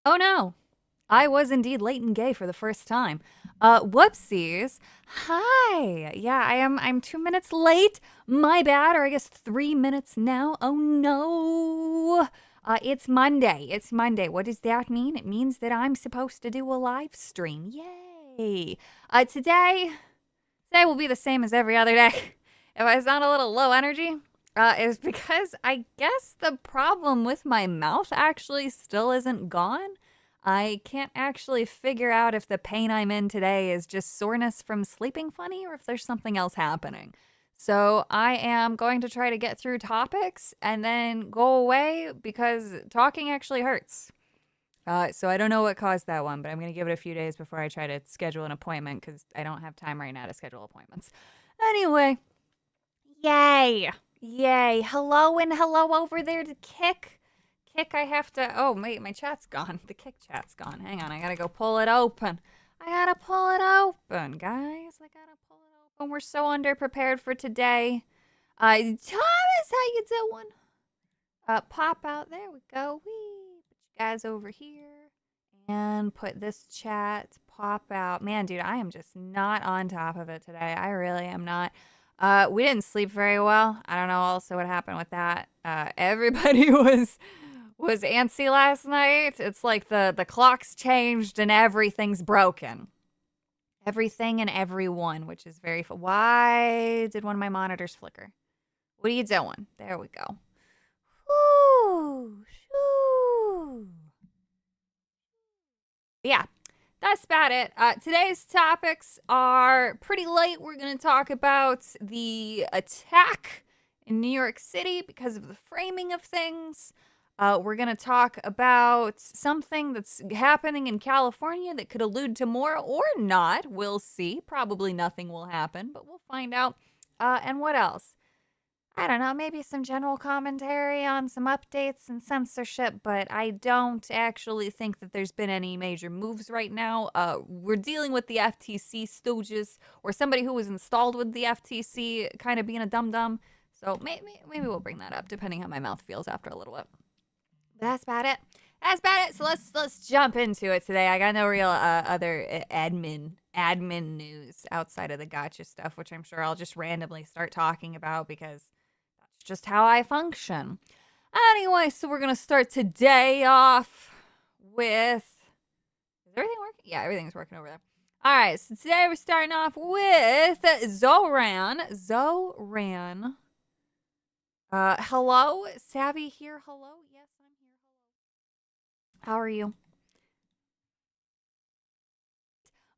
Oh no, I was indeed late and gay for the first time. Whoopsies. Hi. Yeah, I'm 2 minutes late. My bad, or I guess 3 minutes now. Oh no. It's Monday. It's Monday. What does that mean? It means that I'm supposed to do a live stream. Yay. Today will be the same as every other day. If I sound a little low energy, is because I guess the problem with my mouth actually still isn't gone. I can't actually figure out if the pain I'm in today is just soreness from sleeping funny or if there's something else happening. So I am going to try to get through topics and then go away because talking actually hurts. So I don't know what caused that one, but I'm going to give it a few days before I try to schedule an appointment because I don't have time right now to schedule appointments. Anyway, yay. Yay. Hello and hello over there to Kick. Kick, I have to. Oh, wait, my chat's gone. The Kick chat's gone. Hang on, I gotta go pull it open. I gotta pull it open, guys. I gotta pull it open. We're so underprepared for today. Thomas, how you doing? Pop out. There we go. Wee. Put you guys over here and put this chat pop out. Man, dude, I am just not on top of it today. I really am not. We didn't sleep very well. I don't know also what happened with that. Everybody was antsy last night. It's like the clock's changed and everything's broken. Everything and everyone, which is very why did one of my monitors flicker? What are you doing? There we go. Whoo, shoo. Yeah, that's about it. Today's topics are pretty light. We're going to talk about the attack in New York City because of the framing of things. We're going to talk about something that's happening in California that could allude to more or not. We'll see. Probably nothing will happen, but we'll find out. And what else? I don't know, maybe some general commentary on some updates and censorship, but I don't actually think that there's been any major moves right now. We're dealing with the FTC stooges or somebody who was installed with the FTC kind of being a dum-dum. So maybe we'll bring that up depending how my mouth feels after a little bit. That's about it. That's about it. So let's jump into it today. I got no real other admin news outside of the gotcha stuff, which I'm sure I'll just randomly start talking about because that's just how I function. Anyway, so we're gonna start today off with. Is everything working? Yeah, everything's working over there. All right, so today we're starting off with Zoran. Zoran. Hello, Savvy here. Hello. Yes, I'm here. Hello. How are you?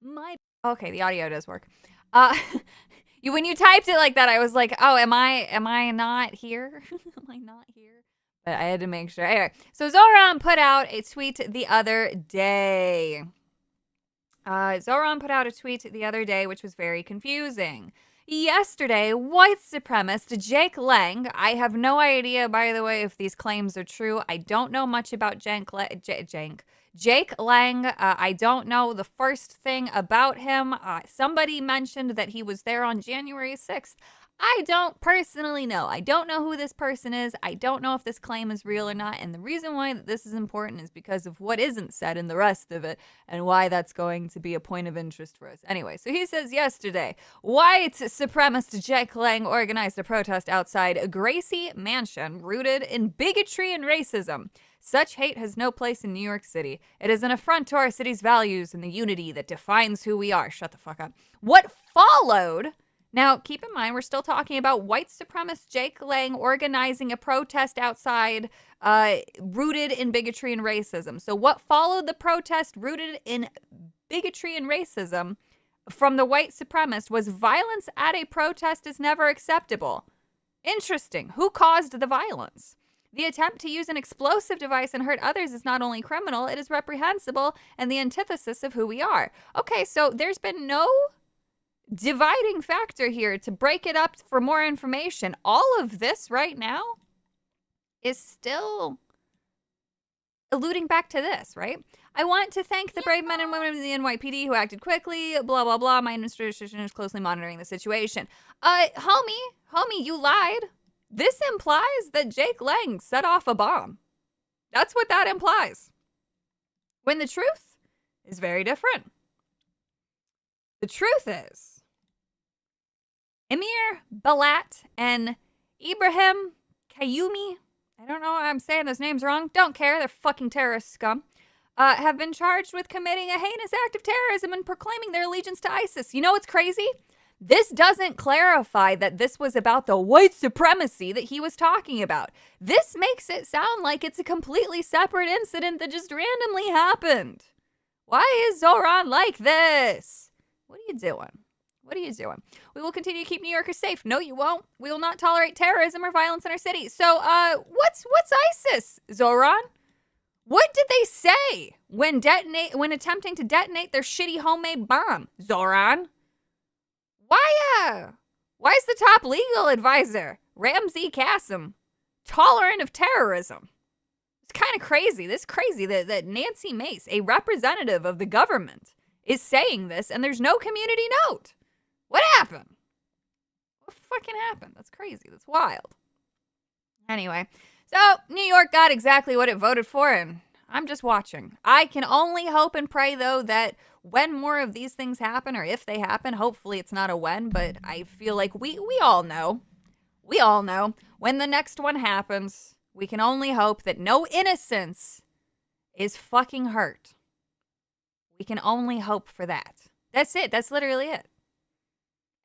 My okay, the audio does work. Uh, you when you typed it like that, I was like, oh, am I not here? Am I not here? But I had to make sure. Anyway, so Zoran put out a tweet the other day. Zoran put out a tweet the other day, which was very confusing. Yesterday, white supremacist Jake Lang. I have no idea, by the way, if these claims are true. I don't know much about Jake Lang. I don't know the first thing about him. Somebody mentioned that he was there on January 6th. I don't personally know. I don't know who this person is. I don't know if this claim is real or not. And the reason why this is important is because of what isn't said in the rest of it and why that's going to be a point of interest for us. Anyway, so he says yesterday, white supremacist Jake Lang organized a protest outside Gracie Mansion rooted in bigotry and racism. Such hate has no place in New York City. It is an affront to our city's values and the unity that defines who we are. Shut the fuck up. What followed? Now, keep in mind, we're still talking about white supremacist Jake Lang organizing a protest outside rooted in bigotry and racism. So what followed the protest rooted in bigotry and racism from the white supremacist was violence at a protest is never acceptable. Interesting. Who caused the violence? The attempt to use an explosive device and hurt others is not only criminal, it is reprehensible and the antithesis of who we are. Okay, so there's been no dividing factor here to break it up for more information. All of this right now is still alluding back to this, right? I want to thank the brave men and women of the NYPD who acted quickly, blah, blah, blah. My administration is closely monitoring the situation. Homie, you lied. This implies that Jake Lang set off a bomb. That's what that implies. when the truth is very different. The truth is, Emir Balat and Ibrahim Kayumi, I don't know, I'm saying those names wrong, don't care, they're fucking terrorist scum, have been charged with committing a heinous act of terrorism and proclaiming their allegiance to ISIS. You know what's crazy? This doesn't clarify that this was about the white supremacy that he was talking about. This makes it sound like it's a completely separate incident that just randomly happened. Why is Zoran like this? What are you doing? What are you doing? We will continue to keep New Yorkers safe. No, you won't. We will not tolerate terrorism or violence in our city. So, what's ISIS, Zoran? What did they say when attempting to detonate their shitty homemade bomb, Zoran? Why is the top legal advisor, Ramzi Qasem, tolerant of terrorism? It's kind of crazy. This is crazy that Nancy Mace, a representative of the government, is saying this, and there's no community note. What happened? What fucking happened? That's crazy. That's wild. Anyway, so New York got exactly what it voted for, and I'm just watching. I can only hope and pray, though, that when more of these things happen, or if they happen, hopefully it's not a when, but I feel like we all know. We all know. When the next one happens, we can only hope that no innocence is fucking hurt. We can only hope for that. That's it. That's literally it.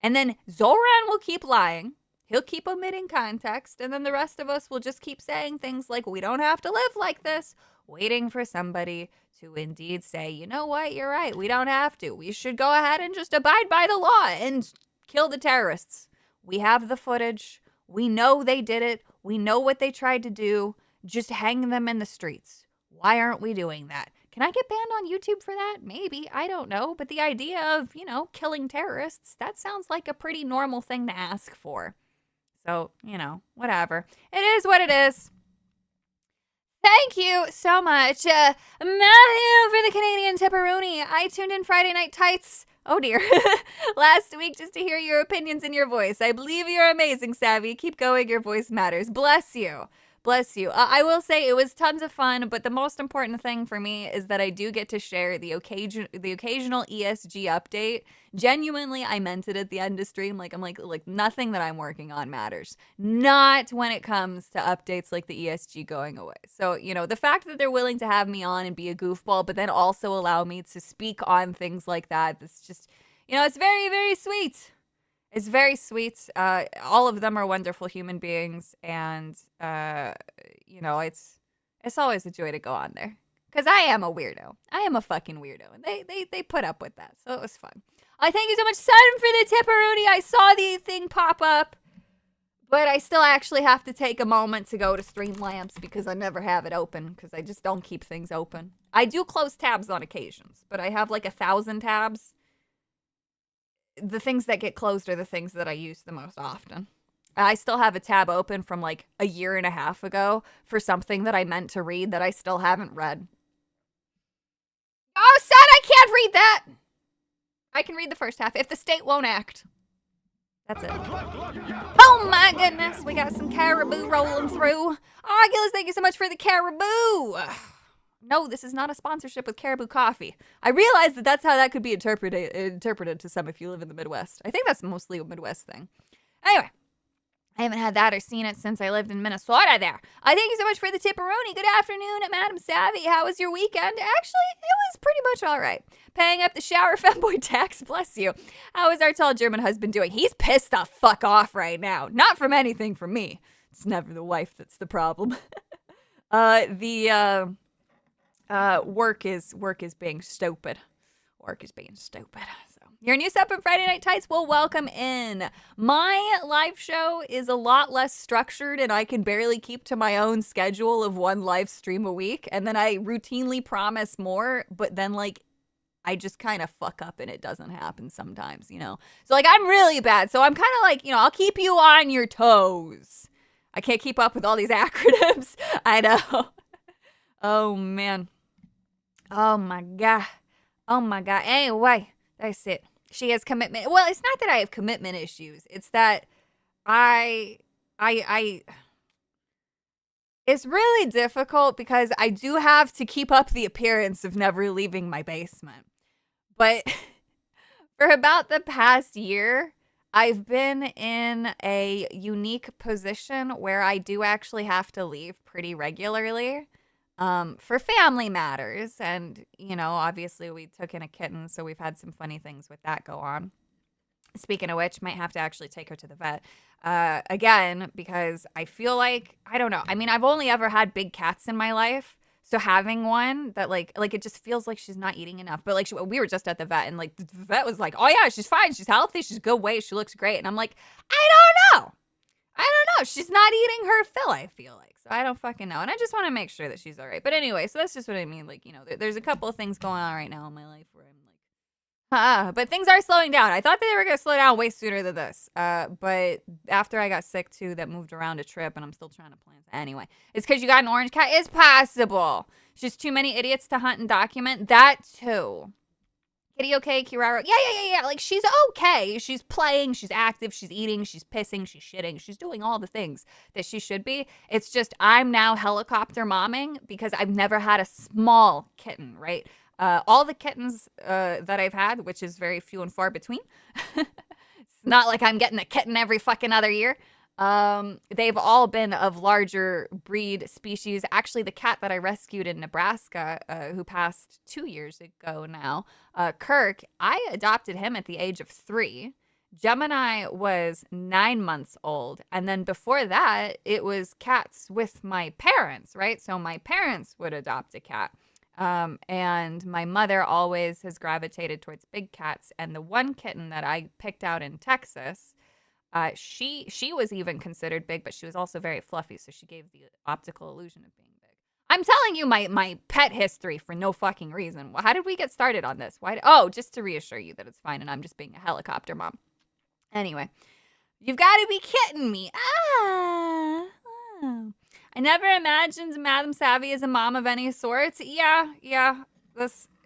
And then Zoran will keep lying. He'll keep omitting context. And then the rest of us will just keep saying things like, we don't have to live like this, waiting for somebody to indeed say, you know what, you're right. We don't have to. We should go ahead and just abide by the law and kill the terrorists. We have the footage. We know they did it. We know what they tried to do. Just hang them in the streets. Why aren't we doing that? Can I get banned on YouTube for that? Maybe. I don't know. But the idea of, killing terrorists, that sounds like a pretty normal thing to ask for. So, whatever. It is what it is. Thank you so much, Matthew, for the Canadian Tipperoonie. I tuned in Friday Night Tights. Oh, dear. Last week just to hear your opinions and your voice. I believe you're amazing, Savvy. Keep going. Your voice matters. Bless you. Bless you. I will say it was tons of fun, but the most important thing for me is that I do get to share the occasional ESG update. Genuinely, I meant it at the end of stream. I'm like nothing that I'm working on matters. Not when it comes to updates like the ESG going away. So, the fact that they're willing to have me on and be a goofball, but then also allow me to speak on things like that, it's just, it's very, very sweet. It's very sweet. All of them are wonderful human beings, and it's always a joy to go on there because I am a weirdo. I am a fucking weirdo, and they put up with that, so it was fun. I thank you so much, Sun, for the tipperoonie. I saw the thing pop up, but I still actually have to take a moment to go to Streamlabs because I never have it open because I just don't keep things open. I do close tabs on occasions, but I have like 1,000 tabs. The things that get closed are the things that I use the most often. I still have a tab open from like a year and a half ago for something that I meant to read that I still haven't read. Oh, son, I can't read that. I can read the first half if the state won't act. That's it. Oh my goodness, we got some caribou rolling through. Oculus, thank you so much for the caribou. No, this is not a sponsorship with Caribou Coffee. I realize that that's how that could be interpreted to some if you live in the Midwest. I think that's mostly a Midwest thing. Anyway, I haven't had that or seen it since I lived in Minnesota there. I thank you so much for the tipperoonie. Good afternoon, Madam Savvy. How was your weekend? Actually, it was pretty much all right. Paying up the shower femboy tax, bless you. How is our tall German husband doing? He's pissed the fuck off right now. Not from anything from me. It's never the wife that's the problem. Work is being stupid. Work is being stupid. So your new sub from Friday Night Tights will welcome in. My live show is a lot less structured, and I can barely keep to my own schedule of one live stream a week. And then I routinely promise more, but then I just kind of fuck up and it doesn't happen sometimes, So I'm really bad. So I'm kind of I'll keep you on your toes. I can't keep up with all these acronyms. I know. Oh man. Oh my god. Anyway, that's it. She has commitment. Well, it's not that I have commitment issues. It's that it's It's really difficult because I do have to keep up the appearance of never leaving my basement. But for about the past year, I've been in a unique position where I do actually have to leave pretty regularly for family matters. And, you know, obviously we took in a kitten, so we've had some funny things with that go on. Speaking of which, might have to actually take her to the vet again because I feel like, I don't know. I mean, I've only ever had big cats in my life. So having one that like it just feels like she's not eating enough. But like we were just at the vet and like the vet was like, "Oh yeah, she's fine. She's healthy. She's good weight. She looks great." And I'm like, "I don't know. I don't know. She's not eating her fill, I feel like." So I don't fucking know. And I just want to make sure that she's all right. But anyway, so that's just what I mean. Like, you know, there's a couple of things going on right now in my life where I'm like, but things are slowing down. I thought they were going to slow down way sooner than this. But after I got sick, too, that moved around a trip, and I'm still trying to plan. Anyway, it's because you got an orange cat. It's possible. It's just too many idiots to hunt and document. That, too. Kitty okay, Kirara? Yeah. Like, she's okay. She's playing. She's active. She's eating. She's pissing. She's shitting. She's doing all the things that she should be. It's just I'm now helicopter momming because I've never had a small kitten, right? All the kittens that I've had, which is very few and far between. It's not like I'm getting a kitten every fucking other year. They've all been of larger breed species. Actually, the cat that I rescued in Nebraska, who passed 2 years ago now, Kirk, I adopted him at the age of 3. Gemini was 9 months old. And then before that, it was cats with my parents, right? So my parents would adopt a cat. And my mother always has gravitated towards big cats. And the one kitten that I picked out in Texas, she was even considered big, but she was also very fluffy. So she gave the optical illusion of being big. I'm telling you my pet history for no fucking reason. How did we get started on this? Just to reassure you that it's fine and I'm just being a helicopter mom. Anyway, you've got to be kidding me. I never imagined Madame Savvy as a mom of any sort. Yeah.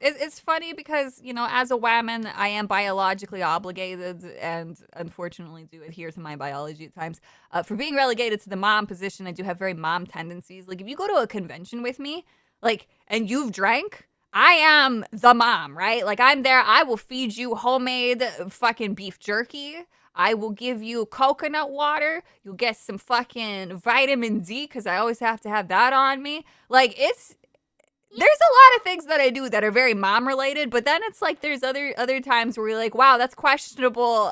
It's funny because, you know, as a woman, I am biologically obligated and unfortunately do adhere to my biology at times. For being relegated to the mom position, I do have very mom tendencies. Like, if you go to a convention with me, like, and you've drank, I am the mom, right? Like, I'm there. I will feed you homemade fucking beef jerky. I will give you coconut water. You'll get some fucking vitamin D because I always have to have that on me. Like, there's a lot of things that I do that are very mom related, but then it's like there's other times where you're like, wow, that's questionable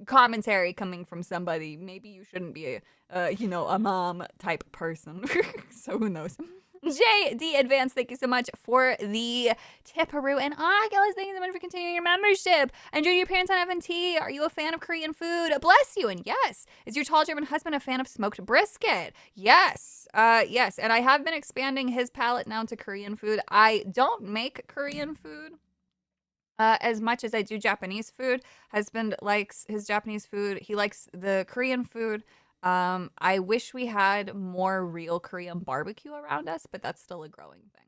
commentary coming from somebody. Maybe you shouldn't be a mom type person. So who knows? JD Advance, thank you so much for the tipperoo. And Oculus, thank you so much for continuing your membership. Enjoy your parents on FNT. Are you a fan of Korean food? Bless you. And yes, is your tall German husband a fan of smoked brisket? Yes. Yes. And I have been expanding his palate now to Korean food. I don't make Korean food as much as I do Japanese food. Husband likes his Japanese food. He likes the Korean food. I wish we had more real Korean barbecue around us, but that's still a growing thing.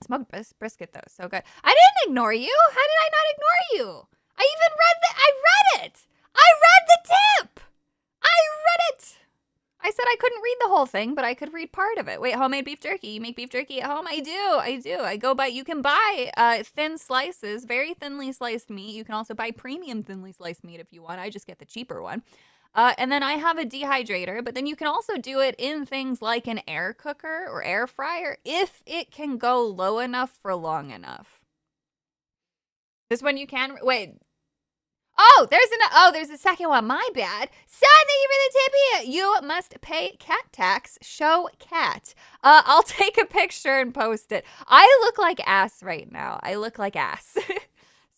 Smoked brisket, though, so good. I didn't ignore you. How did I not ignore you? I read it. I read the tip. I read it. I said I couldn't read the whole thing, but I could read part of it. Wait, homemade beef jerky. You make beef jerky at home? I do. You can buy thin slices, very thinly sliced meat. You can also buy premium thinly sliced meat if you want. I just get the cheaper one. And then I have a dehydrator, but then you can also do it in things like an air cooker or air fryer if it can go low enough for long enough. This one you can, wait. Oh, there's a second one. My bad. Son, thank you for the tippy. You must pay cat tax. Show cat. I'll take a picture and post it. I look like ass right now. I look like ass.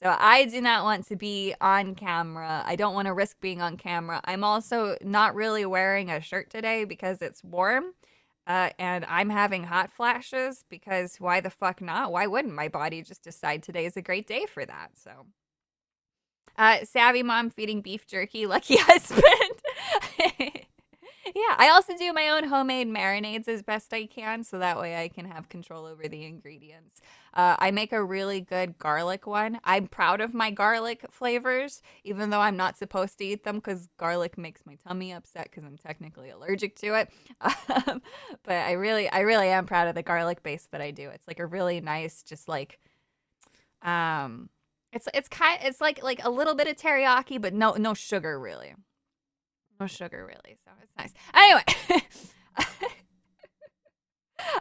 So I do not want to be on camera. I don't want to risk being on camera. I'm also not really wearing a shirt today because it's warm. And I'm having hot flashes because why the fuck not? Why wouldn't my body just decide today is a great day for that? So, savvy mom feeding beef jerky, lucky husband. Yeah, I also do my own homemade marinades as best I can, so that way I can have control over the ingredients. I make a really good garlic one. I'm proud of my garlic flavors, even though I'm not supposed to eat them because garlic makes my tummy upset because I'm technically allergic to it. But I really am proud of the garlic base that I do. It's like a really nice, just like, um, it's like a little bit of teriyaki, but no sugar really. No sugar, really. So it's nice. Anyway,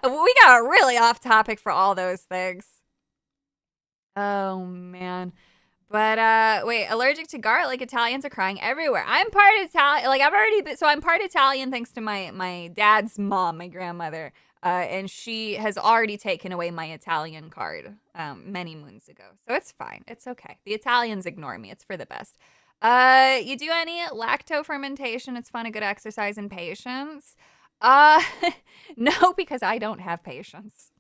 we got really off topic for all those things. Oh, man. But wait, allergic to garlic, Italians are crying everywhere. I'm part Italian. Like I've already been, so I'm part Italian thanks to my dad's mom, my grandmother. And she has already taken away my Italian card many moons ago. So it's fine. It's okay. The Italians ignore me. It's for the best. You do any lacto fermentation? It's fun, a good exercise and patience. Uh, no, because I don't have patience.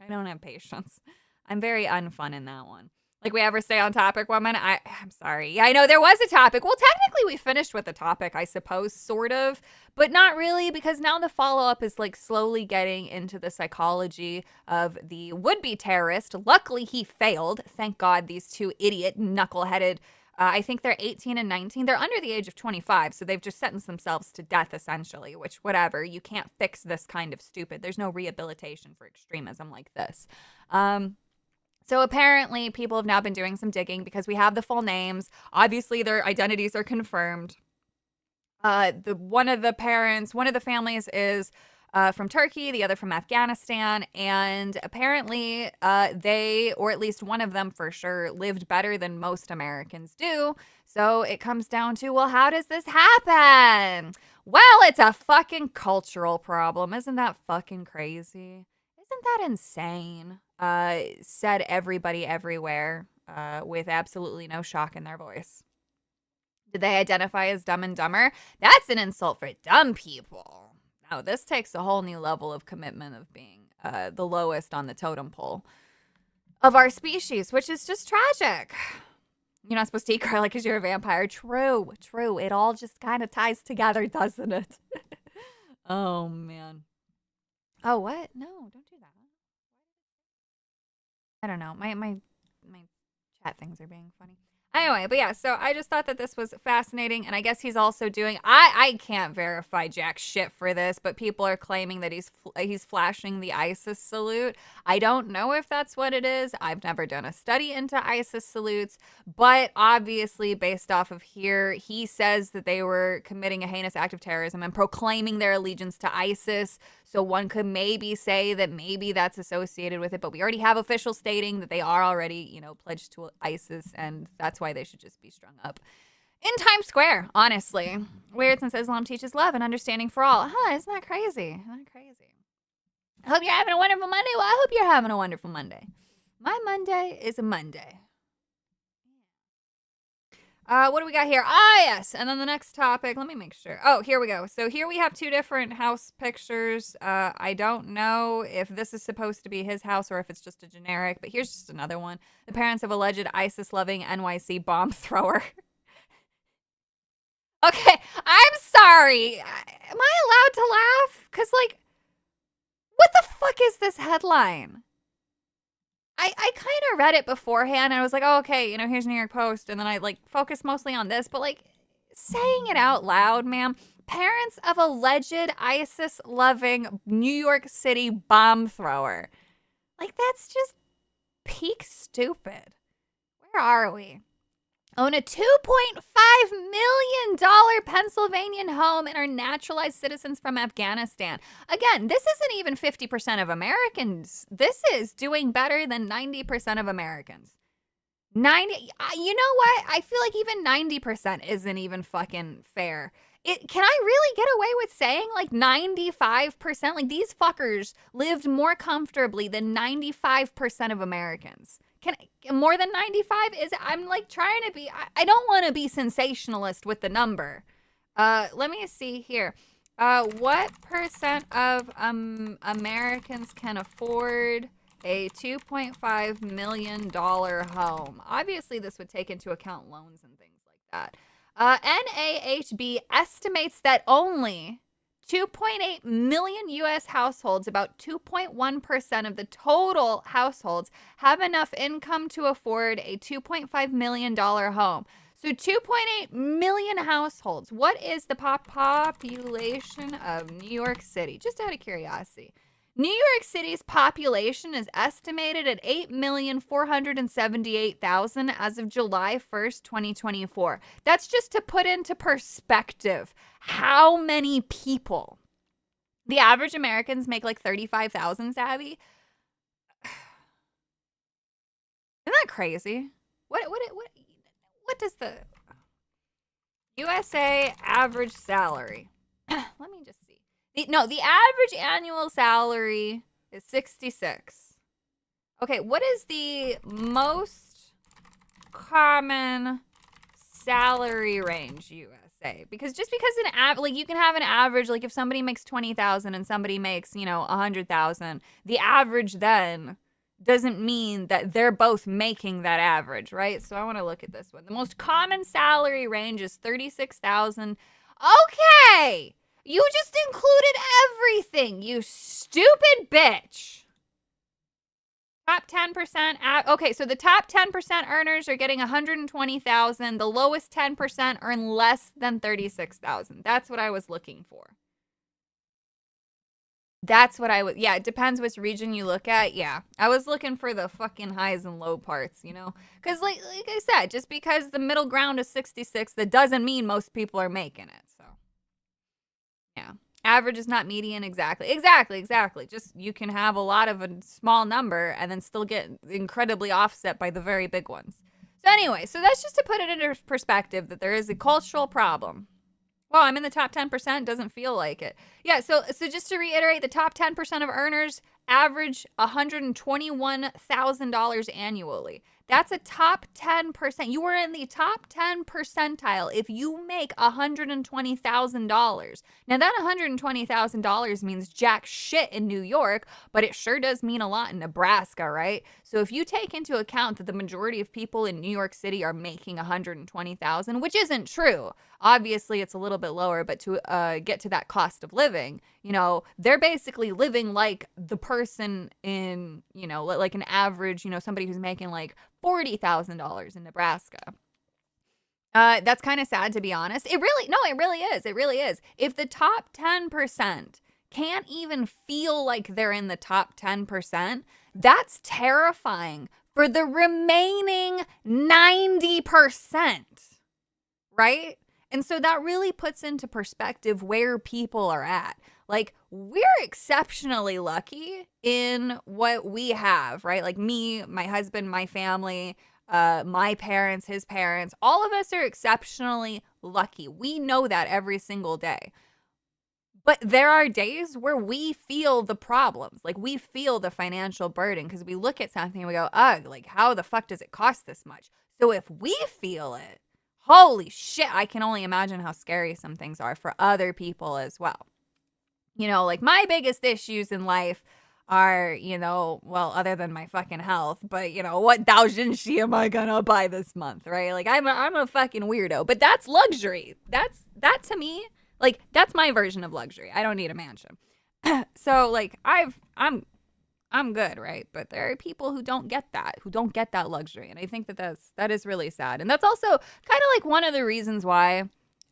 I don't have patience. I'm very unfun in that one. Like we ever stay on topic, woman? I'm sorry. Yeah, I know there was a topic. Well, technically we finished with the topic, I suppose, sort of, but not really because now the follow-up is like slowly getting into the psychology of the would-be terrorist. Luckily, he failed. Thank God these two idiot, knuckleheaded, I think they're 18 and 19. They're under the age of 25, so they've just sentenced themselves to death, essentially, which, whatever. You can't fix this kind of stupid. There's no rehabilitation for extremism like this. So apparently people have now been doing some digging because we have the full names. Obviously, their identities are confirmed. One of the families is from Turkey, the other from Afghanistan, and apparently they, or at least one of them for sure, lived better than most Americans do. So it comes down to, well, how does this happen? Well, it's a fucking cultural problem. Isn't that fucking crazy? Isn't that insane? Said everybody everywhere with absolutely no shock in their voice. Did they identify as Dumb and Dumber? That's an insult for dumb people. Now, this takes a whole new level of commitment of being the lowest on the totem pole of our species, which is just tragic. You're not supposed to eat garlic because you're a vampire. True. It all just kind of ties together, doesn't it? Oh, man. Oh, what? No, don't do that. I don't know. My chat things are being funny. Anyway, but yeah, so I just thought that this was fascinating, and I guess he's also doing. I can't verify jack shit for this, but people are claiming that he's flashing the ISIS salute. I don't know if that's what it is. I've never done a study into ISIS salutes, but obviously, based off of here, he says that they were committing a heinous act of terrorism and proclaiming their allegiance to ISIS. So one could maybe say that maybe that's associated with it, but we already have officials stating that they are already, pledged to ISIS, and that's why they should just be strung up in Times Square, honestly. Weird since Islam teaches love and understanding for all. Isn't that crazy? Isn't that crazy? I hope you're having a wonderful Monday. Well, I hope you're having a wonderful Monday. My Monday is a Monday. What do we got here? Yes. And then the next topic, let me make sure. Oh, here we go. So here we have two different house pictures. I don't know if this is supposed to be his house or if it's just a generic, but here's just another one. The parents of alleged ISIS-loving NYC bomb thrower. Okay, I'm sorry. Am I allowed to laugh? Because, what the fuck is this headline? I kind of read it beforehand and I was like, oh, okay, here's New York Post. And then I focused mostly on this, but saying it out loud, ma'am. Parents of alleged ISIS loving New York City bomb thrower. That's just peak stupid. Where are we? Own a $2.5 million Pennsylvania home and are naturalized citizens from Afghanistan. Again, this isn't even 50% of Americans. This is doing better than 90% of Americans. 90, you know what? I feel like even 90% isn't even fucking fair. Can I really get away with saying 95%? These fuckers lived more comfortably than 95% of Americans. More than 95 is, I'm trying to be, I don't want to be sensationalist with the number. Let me see here. What percent of Americans can afford a $2.5 million home? Obviously, this would take into account loans and things like that. NAHB estimates that only 2.8 million U.S. households, about 2.1% of the total households, have enough income to afford a $2.5 million home. So 2.8 million households. What is the population of New York City? Just out of curiosity. New York City's population is estimated at 8,478,000 as of July 1st, 2024. That's just to put into perspective how many people. The average Americans make like 35,000, Savvy. Isn't that crazy? What does the USA average salary? Let me just see. The average annual salary is 66. Okay, what is the most common salary range USA? Because just because you can have an average, like if somebody makes 20,000 and somebody makes, 100,000, the average then doesn't mean that they're both making that average, right? So I want to look at this one. The most common salary range is 36,000. Okay. You just included everything, you stupid bitch. Top 10%. Okay, so the top 10% earners are getting 120,000. The lowest 10% earn less than 36,000. That's what I was looking for. That's what yeah, it depends which region you look at. Yeah, I was looking for the fucking highs and low parts, Because like I said, just because the middle ground is 66, that doesn't mean most people are making it. So, yeah. Average is not median. Exactly. Just you can have a lot of a small number and then still get incredibly offset by the very big ones. So anyway, so that's just to put it into perspective that there is a cultural problem. Well, I'm in the top 10%. Doesn't feel like it. Yeah, so just to reiterate, the top 10% of earners average $121,000 annually. That's a top 10%. You are in the top 10 percentile if you make $120,000. Now, that $120,000 means jack shit in New York, but it sure does mean a lot in Nebraska, right? So if you take into account that the majority of people in New York City are making $120,000, which isn't true. Obviously, it's a little bit lower, but to get to that cost of living, they're basically living like the person in, like an average, somebody who's making like $40,000 in Nebraska. That's kind of sad, to be honest. It really is. It really is. If the top 10% can't even feel like they're in the top 10%, that's terrifying for the remaining 90%, right? And so that really puts into perspective where people are at. Like, we're exceptionally lucky in what we have, right? Like me, my husband, my family, my parents, his parents, all of us are exceptionally lucky. We know that every single day. But there are days where we feel the problems. Like, we feel the financial burden because we look at something and we go, ugh, like, how the fuck does it cost this much? So if we feel it, holy shit, I can only imagine how scary some things are for other people as well. Like my biggest issues in life are, well, other than my fucking health, but what doujinshi am I gonna buy this month, right? Like I'm a fucking weirdo, but that's luxury. That to me, like that's my version of luxury. I don't need a mansion. So like I'm good, right? But there are people who don't get that luxury. And I think that is really sad. And that's also kind of like one of the reasons why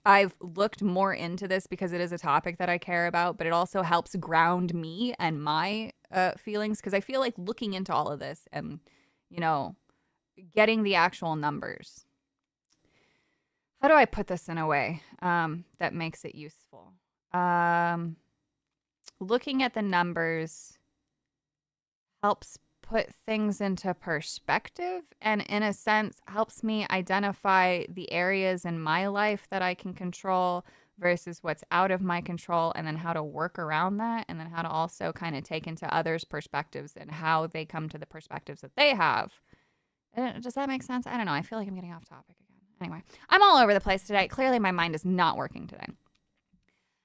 I've looked more into this, because it is a topic that I care about, but it also helps ground me and my feelings, because I feel like looking into all of this and, getting the actual numbers. How do I put this in a way that makes it useful? Looking at the numbers helps put things into perspective and, in a sense, helps me identify the areas in my life that I can control versus what's out of my control, and then how to work around that, and then how to also kind of take into others' perspectives and how they come to the perspectives that they have. Does that make sense? I don't know. I feel like I'm getting off topic again. Anyway, I'm all over the place today. Clearly, my mind is not working today.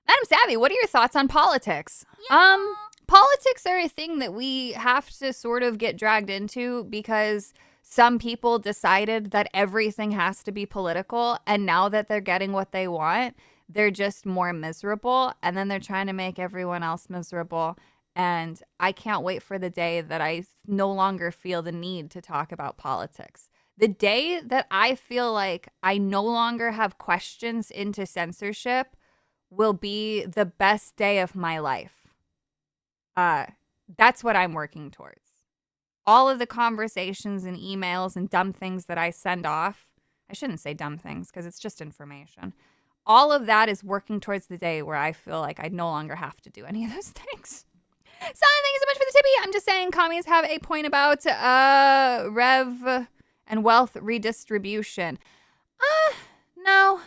Madam Savvy, what are your thoughts on politics? Yeah. Politics are a thing that we have to sort of get dragged into because some people decided that everything has to be political, and now that they're getting what they want, They're just more miserable, and then they're trying to make everyone else miserable. And I can't wait for the day that I no longer feel the need to talk about politics. The day that I feel like I no longer have questions into censorship will be the best day of my life. That's what I'm working towards. All of the conversations and emails and dumb things that I send off, I shouldn't say dumb things because it's just information. All of that is working towards the day where I feel like I no longer have to do any of those things. So thank you so much for the tippy. I'm just saying commies have a point about rev and wealth redistribution. No,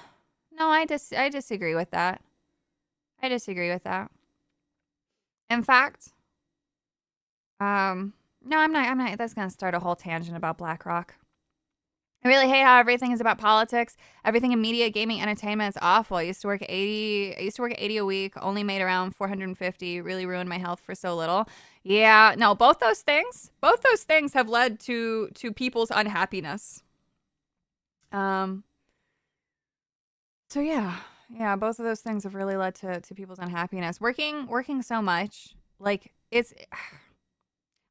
I disagree with that. I disagree with that. In fact, no, I'm not. That's gonna start a whole tangent about BlackRock. I really hate how everything is about politics. Everything in media, gaming, entertainment is awful. I used to work 80 a week, only made around 450, really ruined my health for so little. Yeah, no, both those things have led to people's unhappiness. So yeah, both of those things have really led to people's unhappiness. Working so much, like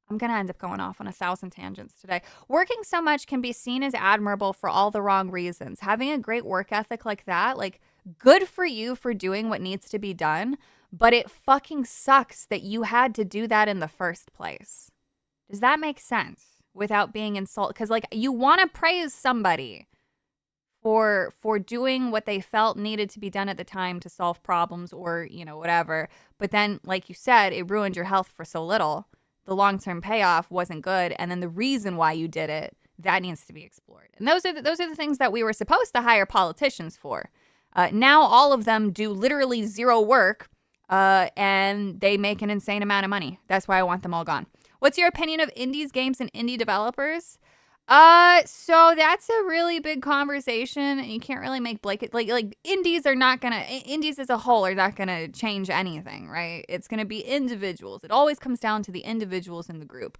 I'm going to end up going off on 1,000 tangents today. Working so much can be seen as admirable for all the wrong reasons. Having a great work ethic like that, like, good for you for doing what needs to be done, but it fucking sucks that you had to do that in the first place. Does that make sense? Without being insulted? Because, like, you want to praise somebody for doing what they felt needed to be done at the time to solve problems or, you know, whatever. But then, like you said, it ruined your health for so little. The long-term payoff wasn't good, and then the reason why you did it, that needs to be explored. And those are the things that we were supposed to hire politicians for. Now all of them do literally zero work, and they make an insane amount of money. That's why I want them all gone. What's your opinion of indies, games, and indie developers? So that's a really big conversation, and you can't really make blanket like indies as a whole are not gonna change anything, right? It's gonna be individuals. It always comes down to the individuals in the group.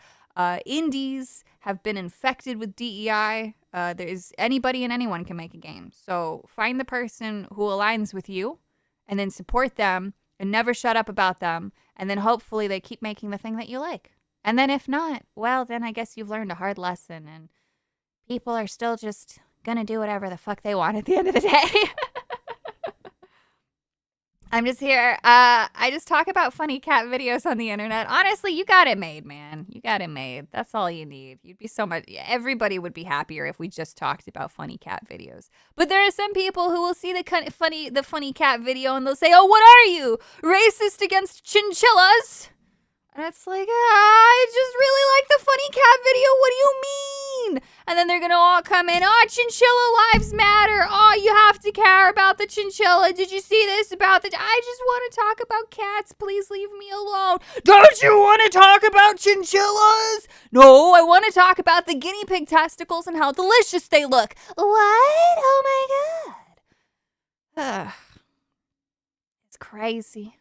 Indies have been infected with DEI. There's anybody and anyone can make a game. So find the person who aligns with you, and then support them, and never shut up about them, and then hopefully they keep making the thing that you like. And then if not, well, then I guess you've learned a hard lesson, and people are still just gonna do whatever the fuck they want at the end of the day. I'm just here. I just talk about funny cat videos on the internet. Honestly, you got it made, man. You got it made. That's all you need. You'd be so much. Everybody would be happier if we just talked about funny cat videos. But there are some people who will see the funny cat video and they'll say, "Oh, what are you? Racist against chinchillas?" And it's like, I just really like the funny cat video. What do you mean? And then they're going to all come in. Oh, chinchilla lives matter. Oh, you have to care about the chinchilla. Did you see this about I just want to talk about cats. Please leave me alone. Don't you want to talk about chinchillas? No, I want to talk about the guinea pig testicles and how delicious they look. What? Oh my God. Ugh. It's crazy.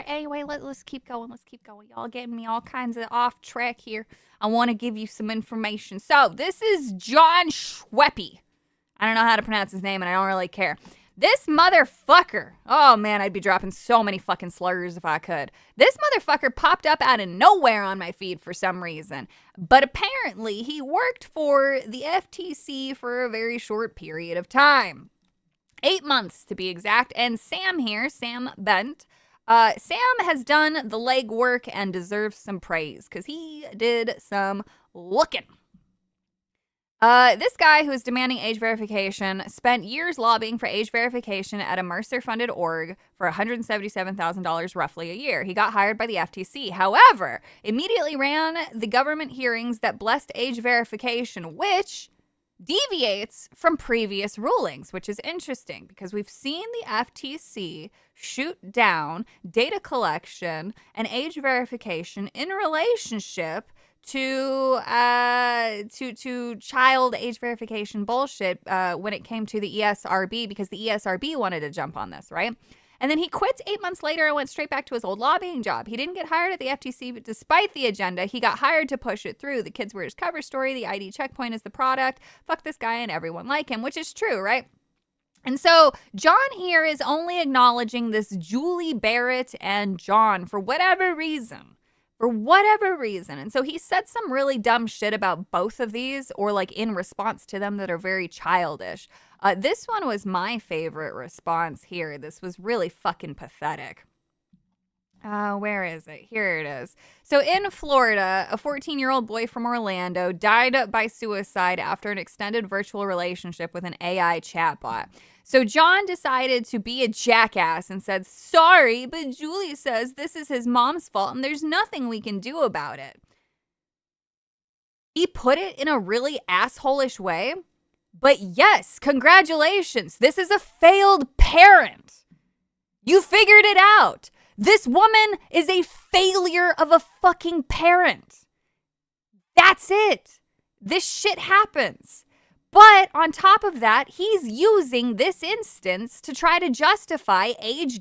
Anyway, let's keep going. Y'all getting me all kinds of off track here. I want to give you some information. So, this is John Schweppe. I don't know how to pronounce his name, and I don't really care. This motherfucker. Oh, man, I'd be dropping so many fucking slurs if I could. This motherfucker popped up out of nowhere on my feed for some reason. But apparently, he worked for the FTC for a very short period of time. 8 months, to be exact. And Sam Bent, Sam has done the legwork and deserves some praise because he did some looking. This guy who is demanding age verification spent years lobbying for age verification at a Mercer-funded org for $177,000 roughly a year. He got hired by the FTC. However, immediately ran the government hearings that blessed age verification, which deviates from previous rulings, which is interesting because we've seen the FTC shoot down data collection and age verification in relationship to child age verification bullshit when it came to the ESRB, because the ESRB wanted to jump on this, right? And then he quits 8 months later and went straight back to his old lobbying job. He didn't get hired at the FTC, but despite the agenda, he got hired to push it through. The kids were his cover story. The ID checkpoint is the product. Fuck this guy and everyone like him, which is true, right? And so John here is only acknowledging this Julie Barrett and John for whatever reason. For whatever reason. And so he said some really dumb shit about both of these, or like in response to them, that are very childish. This one was my favorite response here. This was really fucking pathetic. Where is it? Here it is. So in Florida, a 14-year-old boy from Orlando died by suicide after an extended virtual relationship with an AI chatbot. So John decided to be a jackass and said, sorry, but Julie says this is his mom's fault and there's nothing we can do about it. He put it in a really asshole-ish way, but yes, congratulations. This is a failed parent. You figured it out. This woman is a failure of a fucking parent. That's it. This shit happens. But on top of that, he's using this instance to try to justify age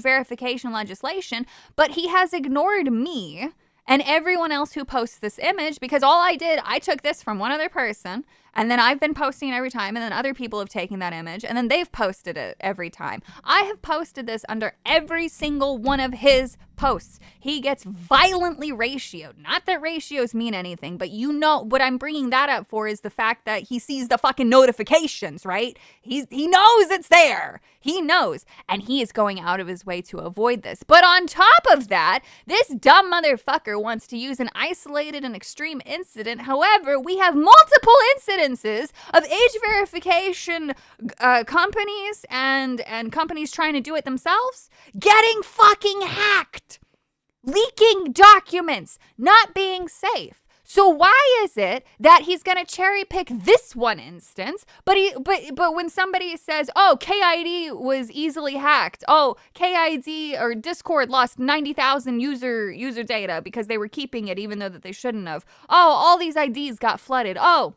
verification legislation, but he has ignored me and everyone else who posts this image, because all I took this from one other person, and then I've been posting it every time, and then other people have taken that image, and then they've posted it every time. I have posted this under every single one of his posts. He gets violently ratioed. Not that ratios mean anything, but you know what I'm bringing that up for is the fact that he sees the fucking notifications, right? He knows it's there. He knows, and he is going out of his way to avoid this. But on top of that, this dumb motherfucker wants to use an isolated and extreme incident. However, we have multiple incidences of age verification companies and companies trying to do it themselves getting fucking hacked, leaking documents, not being safe. So why is it that he's going to cherry pick this one instance, but when somebody says, "Oh, KID was easily hacked. Oh, KID or Discord lost 90,000 user data because they were keeping it even though that they shouldn't have. Oh, all these IDs got flooded. Oh,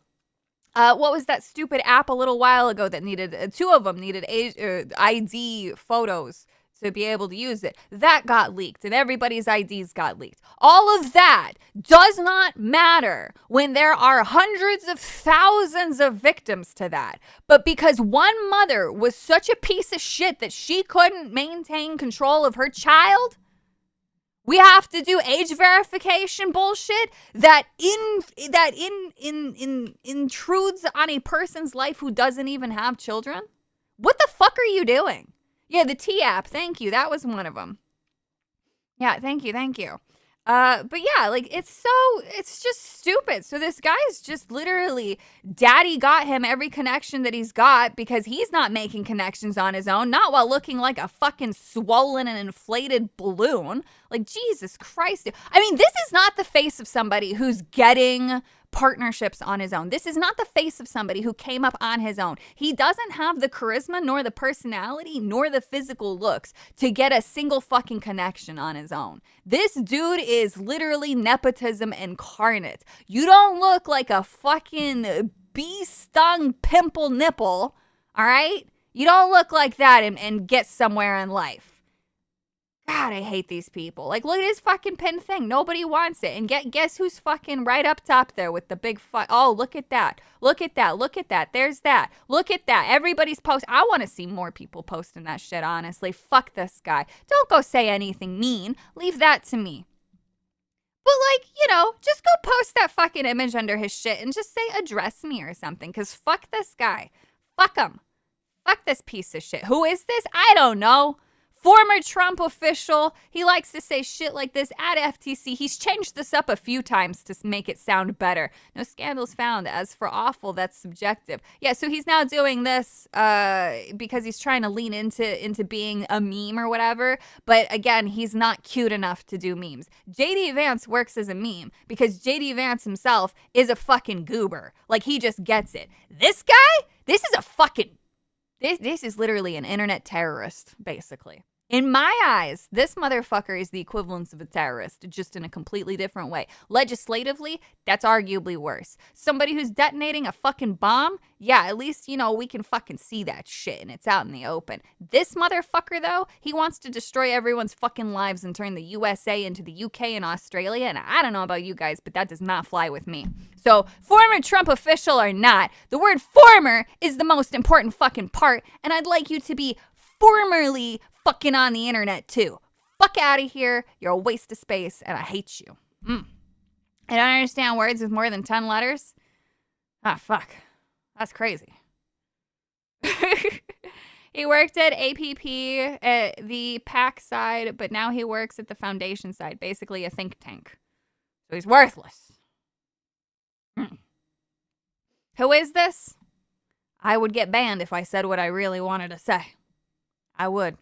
what was that stupid app a little while ago that needed two of them needed ID photos to be able to use it? That got leaked and everybody's IDs got leaked. All of that does not matter when there are hundreds of thousands of victims to that. But because one mother was such a piece of shit that she couldn't maintain control of her child, we have to do age verification bullshit that intrudes on a person's life who doesn't even have children. What the fuck are you doing? Yeah, the T app. Thank you. That was one of them. Yeah, thank you. But yeah, like it's just stupid. So this guy's just literally, daddy got him every connection that he's got because he's not making connections on his own, not while looking like a fucking swollen and inflated balloon. Like, Jesus Christ. I mean, this is not the face of somebody who's getting partnerships on his own. This is not the face of somebody who came up on his own. He doesn't have the charisma, nor the personality, nor the physical looks to get a single fucking connection on his own. This dude is literally nepotism incarnate. You don't look like a fucking bee-stung pimple nipple, all right? You don't look like that and get somewhere in life. God, I hate these people. Like, look at his fucking pin thing. Nobody wants it. And guess who's fucking right up top there with the big oh, look at that. Look at that. Look at that. There's that. Look at that. Everybody's post. I want to see more people posting that shit, honestly. Fuck this guy. Don't go say anything mean. Leave that to me. But, like, you know, just go post that fucking image under his shit and just say, address me or something. Because fuck this guy. Fuck him. Fuck this piece of shit. Who is this? I don't know. Former Trump official. He likes to say shit like this at FTC. He's changed this up a few times to make it sound better. No scandals found. As for awful, that's subjective. Yeah, so he's now doing this because he's trying to lean into being a meme or whatever. But again, he's not cute enough to do memes. JD Vance works as a meme because JD Vance himself is a fucking goober. Like, he just gets it. This guy, this is a fucking... This is literally an internet terrorist, basically. In my eyes, this motherfucker is the equivalence of a terrorist, just in a completely different way. Legislatively, that's arguably worse. Somebody who's detonating a fucking bomb, yeah, at least, we can fucking see that shit and it's out in the open. This motherfucker, though, he wants to destroy everyone's fucking lives and turn the USA into the UK and Australia, and I don't know about you guys, but that does not fly with me. So, former Trump official or not, the word former is the most important fucking part, and I'd like you to be formerly fucking on the internet too. Fuck out of here. You're a waste of space and I hate you. I don't understand words with more than 10 letters. Ah, fuck. That's crazy. He worked at APP at the PAC side, but now he works at the foundation side, basically a think tank. So he's worthless. Who is this? I would get banned if I said what I really wanted to say. I would.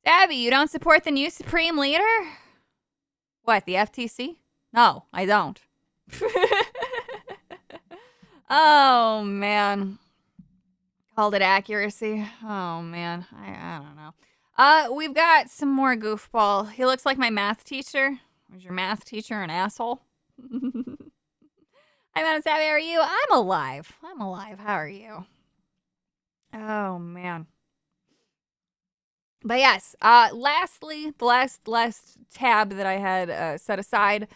Abby, you don't support the new Supreme Leader? What, the FTC? No, I don't. Oh, man. Called it accuracy. Oh, man. I don't know. We've got some more goofball. He looks like my math teacher. Was your math teacher an asshole? Hi, Madam Savvy, how are you? I'm alive. How are you? Oh, man. But yes, lastly, the last tab that I had set aside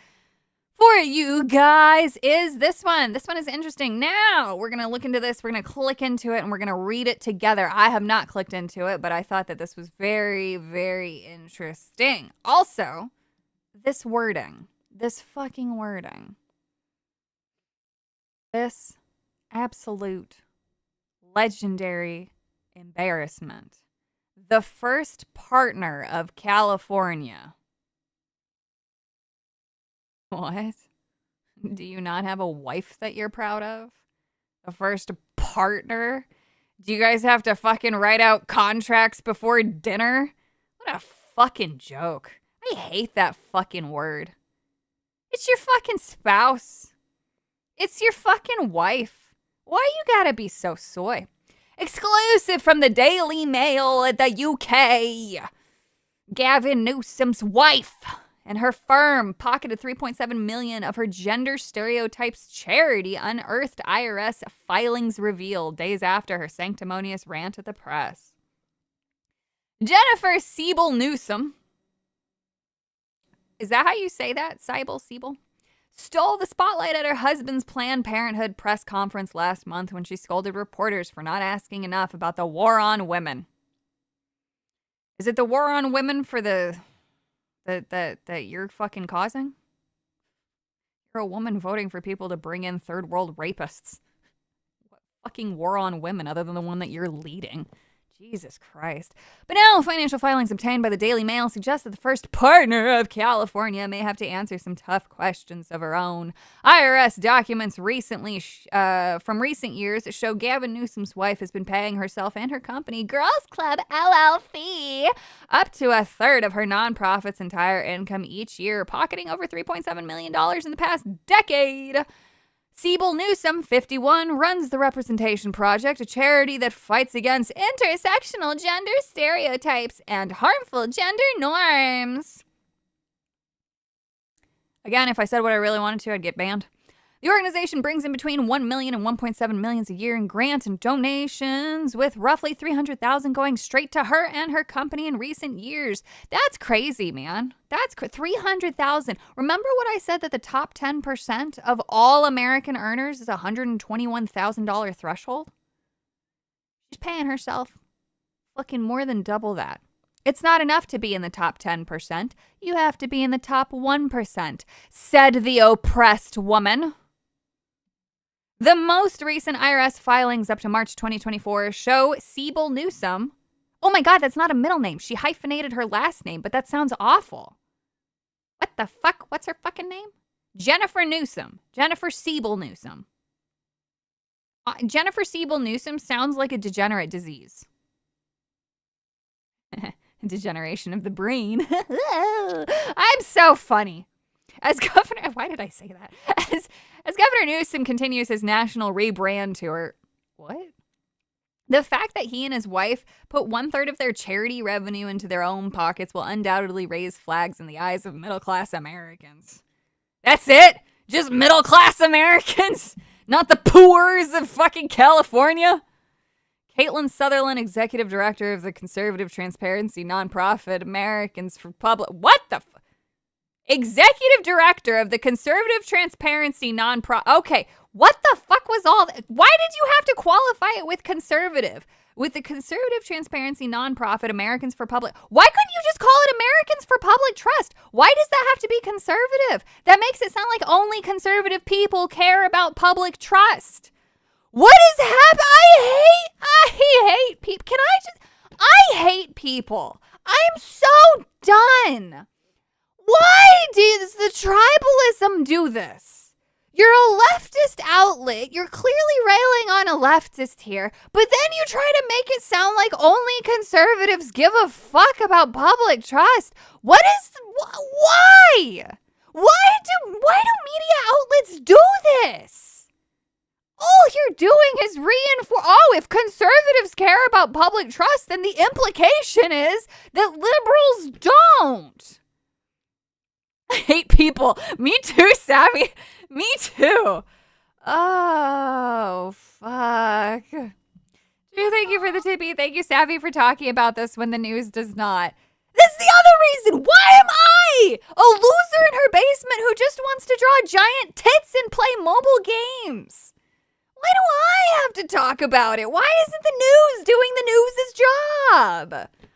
for you guys is this one. This one is interesting. Now, we're going to look into this. We're going to click into it, and we're going to read it together. I have not clicked into it, but I thought that this was very, very interesting. Also, this wording. This fucking wording. This absolute legendary embarrassment. The first partner of California. What? Do you not have a wife that you're proud of? The first partner? Do you guys have to fucking write out contracts before dinner? What a fucking joke. I hate that fucking word. It's your fucking spouse. It's your fucking wife. Why you gotta be so soy? Exclusive from the Daily Mail at the UK. Gavin Newsom's wife and her firm pocketed $3.7 million of her gender stereotypes charity, unearthed IRS filings revealed days after her sanctimonious rant at the press. Jennifer Siebel Newsom. Is that how you say that? Siebel? Stole the spotlight at her husband's Planned Parenthood press conference last month when she scolded reporters for not asking enough about the war on women. Is it the war on women for that you're fucking causing? You're a woman voting for people to bring in third world rapists. What fucking war on women other than the one that you're leading? Jesus Christ. But now, financial filings obtained by the Daily Mail suggest that the first partner of California may have to answer some tough questions of her own. IRS documents from recent years show Gavin Newsom's wife has been paying herself and her company, Girls Club LLC, up to a third of her nonprofit's entire income each year, pocketing over $3.7 million in the past decade. Siebel Newsom, 51, runs the Representation Project, a charity that fights against intersectional gender stereotypes and harmful gender norms. Again, if I said what I really wanted to, I'd get banned. The organization brings in between $1 million and $1.7 million a year in grants and donations, with roughly $300,000 going straight to her and her company in recent years. That's crazy, man. That's $300,000. Remember what I said that the top 10% of all American earners is a $121,000 threshold? She's paying herself fucking more than double that. It's not enough to be in the top 10%. You have to be in the top 1%, said the oppressed woman. The most recent IRS filings up to March 2024 show Siebel Newsom. Oh my God, that's not a middle name. She hyphenated her last name, but that sounds awful. What the fuck? What's her fucking name? Jennifer Newsom. Jennifer Siebel Newsom. Jennifer Siebel Newsom sounds like a degenerate disease. Degeneration of the brain. I'm so funny. As Governor, why did I say that? As Governor Newsom continues his national rebrand tour, what? The fact that he and his wife put 1/3 of their charity revenue into their own pockets will undoubtedly raise flags in the eyes of middle-class Americans. That's it? Just middle-class Americans? Not the poors of fucking California? Caitlin Sutherland, executive director of the conservative transparency nonprofit Americans for Public... What the executive director of the conservative transparency nonprofit... Okay, what the fuck was all that? Why did you have to qualify it with conservative? With the conservative transparency nonprofit Americans for Public... Why couldn't you just call it Americans for Public Trust? Why does that have to be conservative? That makes it sound like only conservative people care about public trust. What is happening? I hate people. I hate people. I'm so done. Why does the tribalism do this? You're a leftist outlet. You're clearly railing on a leftist here, but then you try to make it sound like only conservatives give a fuck about public trust. Why? Why do media outlets do this? All you're doing is reinforce. Oh, if conservatives care about public trust, then the implication is that liberals don't. I hate people. Me too, Savvy. Me too. Oh, fuck. Drew, thank you for the tippy. Thank you, Savvy, for talking about this when the news does not. This is the other reason. Why am I a loser in her basement who just wants to draw giant tits and play mobile games? Why do I have to talk about it? Why isn't the news doing the news's job?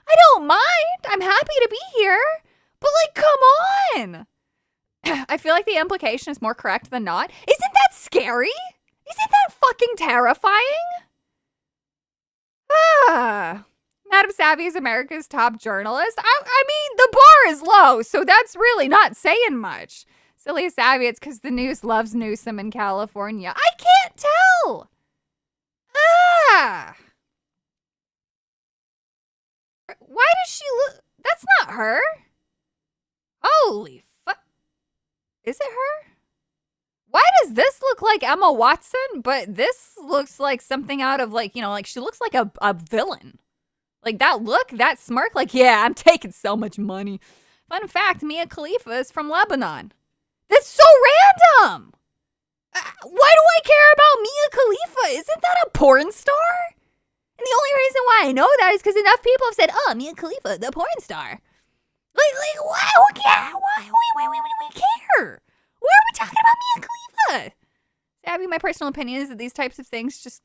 I don't mind. I'm happy to be here. But, like, come on. I feel like the implication is more correct than not. Isn't that scary? Isn't that fucking terrifying? Madam Savvy is America's top journalist. I mean, the bar is low, so that's really not saying much. Silly Savvy, it's because the news loves Newsom in California. I can't tell. Why does she look... That's not her. Holy fuck. Is it her? Why does this look like Emma Watson, but this looks like something out of, like, you know, like she looks like a villain. Like that look, that smirk, like, yeah, I'm taking so much money. Fun fact, Mia Khalifa is from Lebanon. That's so random. Why do I care about Mia Khalifa? Isn't that a porn star? And the only reason why I know that is because enough people have said, oh, Mia Khalifa, the porn star. Like, why? Who cares? Why? We care. Why are we talking about Mia Khalifa? Abby, my personal opinion is that these types of things just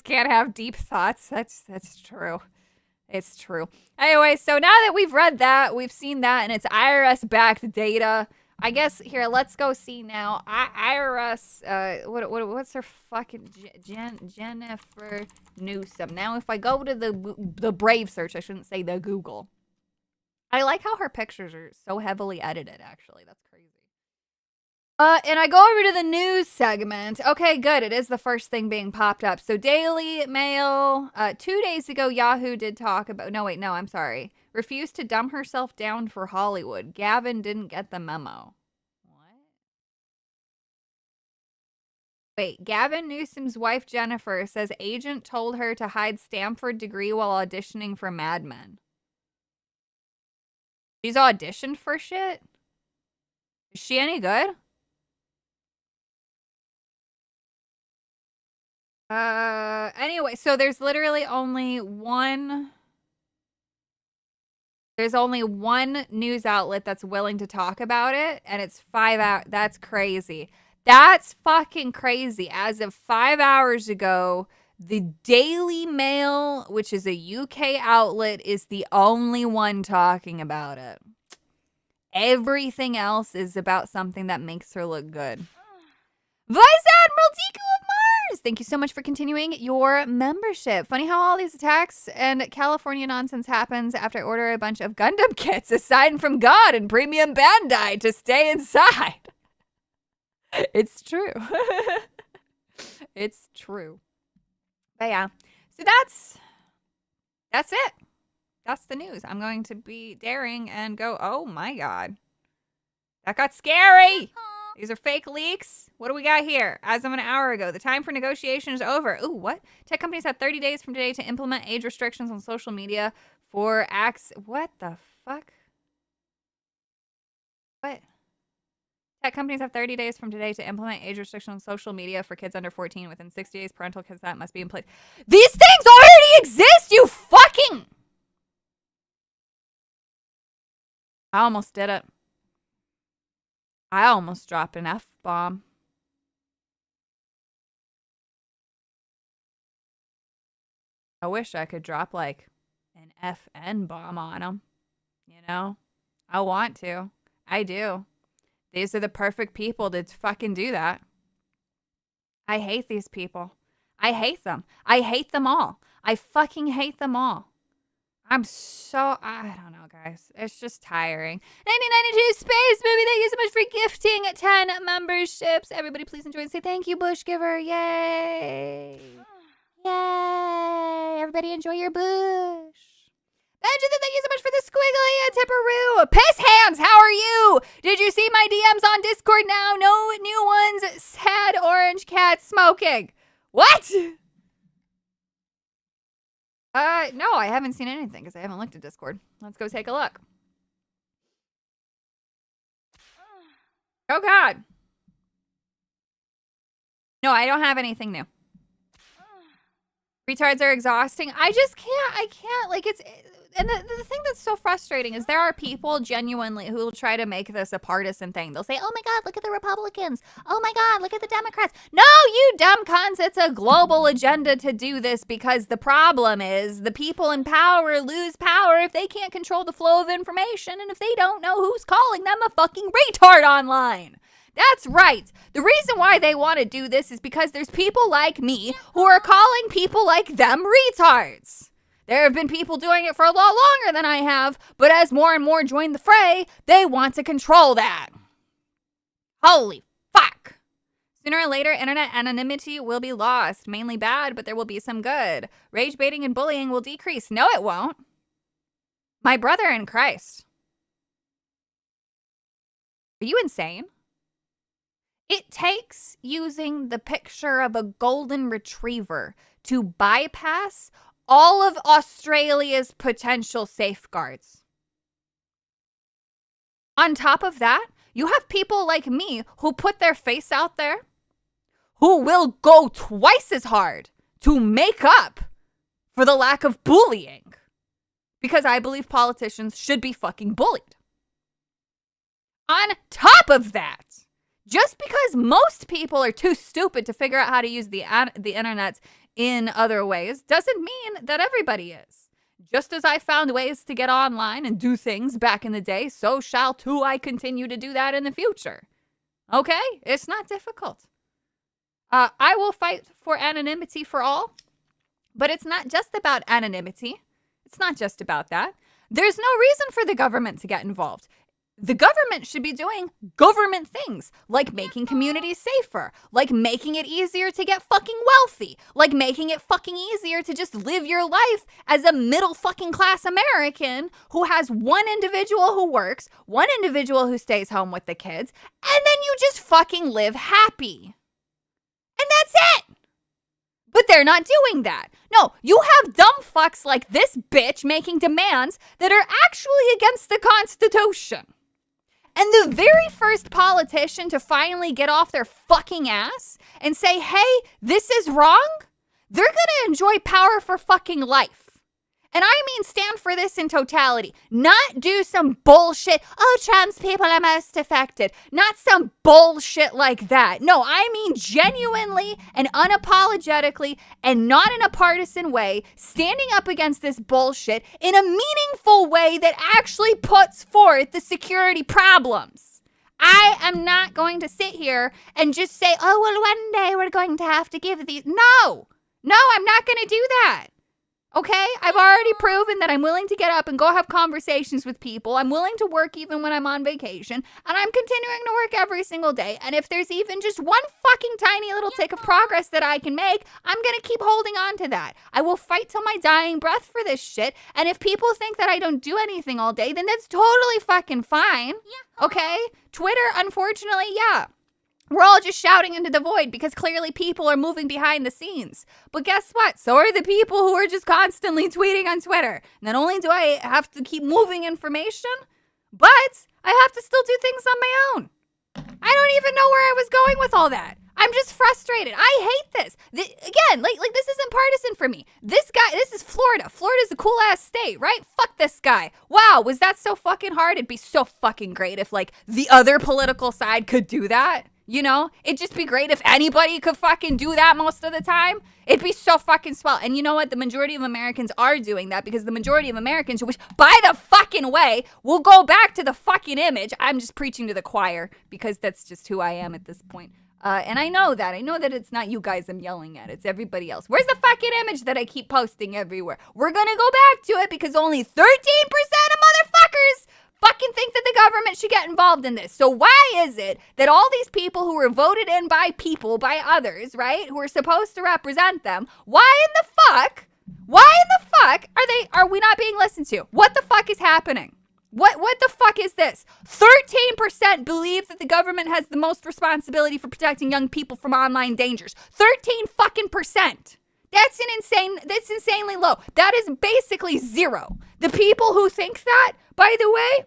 can't have deep thoughts. That's true. It's true. Anyway, so now that we've read that, we've seen that, and it's IRS-backed data. I guess, here, let's go see now. IRS, what's her fucking... Jennifer Newsom. Now, if I go to the Brave search, I shouldn't say the Google. I like how her pictures are so heavily edited, actually. That's crazy. And I go over to the news segment. Okay, good. It is the first thing being popped up. So Daily Mail, 2 days ago, Yahoo did talk about... No, wait, no, I'm sorry. Refused to dumb herself down for Hollywood. Gavin didn't get the memo. What? Wait, Gavin Newsom's wife, Jennifer, says agent told her to hide Stanford degree while auditioning for Mad Men. She's auditioned for shit? Is she any good? Anyway, so there's literally only one... There's only one news outlet that's willing to talk about it, and it's 5 hours. That's crazy. That's fucking crazy. As of 5 hours ago, the Daily Mail, which is a UK outlet, is the only one talking about it. Everything else is about something that makes her look good. Vice Admiral Deku of Mars, thank you so much for continuing your membership. Funny how all these attacks and California nonsense happens after I order a bunch of Gundam kits, a sign from God and Premium Bandai to stay inside. It's true. It's true. But yeah, so that's it. That's the news. I'm going to be daring and go, oh my God. That got scary. These are fake leaks. What do we got here? As of an hour ago, the time for negotiation is over. Ooh, what? Tech companies have 30 days from today to implement age restrictions on social media for acts. What the fuck? What? Tech companies have 30 days from today to implement age restrictions on social media for kids under 14. Within 60 days, parental consent must be in place. These things already exist, you fucking... I almost did it. I almost dropped an F-bomb. I wish I could drop, like, an FN bomb on them. You know? I want to. I do. These are the perfect people to fucking do that. I hate these people. I hate them. I hate them all. I fucking hate them all. I don't know, guys. It's just tiring. 1992 Space Movie, thank you so much for gifting 10 memberships. Everybody please enjoy and say thank you, Bush Giver. Yay. Yay. Everybody enjoy your bush. Benjamin, thank you so much for the squiggly and tipperoo. Piss hands, how are you? Did you see my DMs on Discord now? No new ones. Sad orange cat smoking. What? No, I haven't seen anything because I haven't looked at Discord. Let's go take a look. Oh, God. No, I don't have anything new. Retards are exhausting. I can't, like, it's... And the thing that's so frustrating is there are people genuinely who will try to make this a partisan thing. They'll say, oh my God, look at the Republicans. Oh my God, look at the Democrats. No, you dumb cunts. It's a global agenda to do this because the problem is the people in power lose power if they can't control the flow of information and if they don't know who's calling them a fucking retard online. That's right. The reason why they want to do this is because there's people like me who are calling people like them retards. There have been people doing it for a lot longer than I have, but as more and more join the fray, they want to control that. Holy fuck. Sooner or later, internet anonymity will be lost. Mainly bad, but there will be some good. Rage baiting and bullying will decrease. No, it won't. My brother in Christ. Are you insane? It takes using the picture of a golden retriever to bypass all of Australia's potential safeguards. On top of that, you have people like me who put their face out there, who will go twice as hard to make up for the lack of bullying, because I believe politicians should be fucking bullied. On top of that, just because most people are too stupid to figure out how to use the internet in other ways doesn't mean that everybody is. Just as I found ways to get online and do things back in the day, so shall too I continue to do that in the future. Okay? It's not difficult. I will fight for anonymity for all, but it's not just about anonymity. It's not just about that. There's no reason for the government to get involved. The government should be doing government things, like making communities safer, like making it easier to get fucking wealthy, like making it fucking easier to just live your life as a middle fucking class American who has one individual who works, one individual who stays home with the kids, and then you just fucking live happy. And that's it. But they're not doing that. No, you have dumb fucks like this bitch making demands that are actually against the Constitution. And the very first politician to finally get off their fucking ass and say, hey, this is wrong, they're going to enjoy power for fucking life. And I mean stand for this in totality. Not do some bullshit, oh, trans people are most affected. Not some bullshit like that. No, I mean genuinely and unapologetically and not in a partisan way, standing up against this bullshit in a meaningful way that actually puts forth the security problems. I am not going to sit here and just say, oh, well, one day we're going to have to give these. No, I'm not going to do that. Okay, I've already proven that I'm willing to get up and go have conversations with people. I'm willing to work even when I'm on vacation, and I'm continuing to work every single day. And if there's even just one fucking tiny little tick of progress that I can make, I'm gonna keep holding on to that. I will fight till my dying breath for this shit. And if people think that I don't do anything all day, then that's totally fucking fine. Okay? Twitter, unfortunately, yeah. We're all just shouting into the void because clearly people are moving behind the scenes. But guess what? So are the people who are just constantly tweeting on Twitter. Not only do I have to keep moving information, but I have to still do things on my own. I don't even know where I was going with all that. I'm just frustrated. I hate this. Again, like this isn't partisan for me. This guy, this is Florida. Florida's a cool ass state, right? Fuck this guy. Wow, was that so fucking hard? It'd be so fucking great if like the other political side could do that. You know, it'd just be great if anybody could fucking do that most of the time. It'd be so fucking swell. And you know what? The majority of Americans are doing that because the majority of Americans, which, by the fucking way, will go back to the fucking image. I'm just preaching to the choir because that's just who I am at this point. And I know that. I know that it's not you guys I'm yelling at. It's everybody else. Where's the fucking image that I keep posting everywhere? We're gonna go back to it because only 13% of motherfuckers fucking think that the government should get involved in this. So why is it that all these people who were voted in by people, by others, right, who are supposed to represent them, why in the fuck are we not being listened to? What the fuck is happening? What the fuck is this? 13% believe that the government has the most responsibility for protecting young people from online dangers. 13 fucking percent. That's insanely low. That is basically zero. The people who think that, by the way,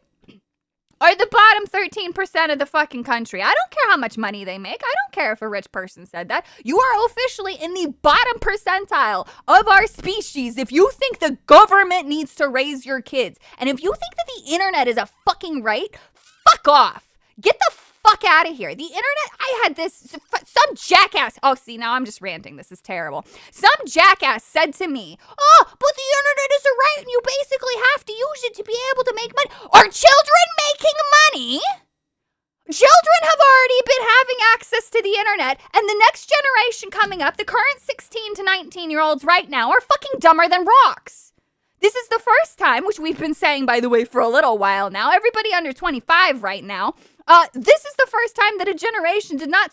are the bottom 13% of the fucking country. I don't care how much money they make. I don't care if a rich person said that. You are officially in the bottom percentile of our species if you think the government needs to raise your kids. And if you think that the internet is a fucking right, fuck off. Get the fuck out of here. The internet, I had this, some jackass, oh, see, now I'm just ranting. This is terrible. Some jackass said to me, oh, but the internet is a right and you basically have to use it to be able to make money. Are children making money? Children have already been having access to the internet, and the next generation coming up, the current 16 to 19-year-olds right now, are fucking dumber than rocks. This is the first time, which we've been saying, by the way, for a little while now. Everybody under 25 right now. This is the first time that a generation did not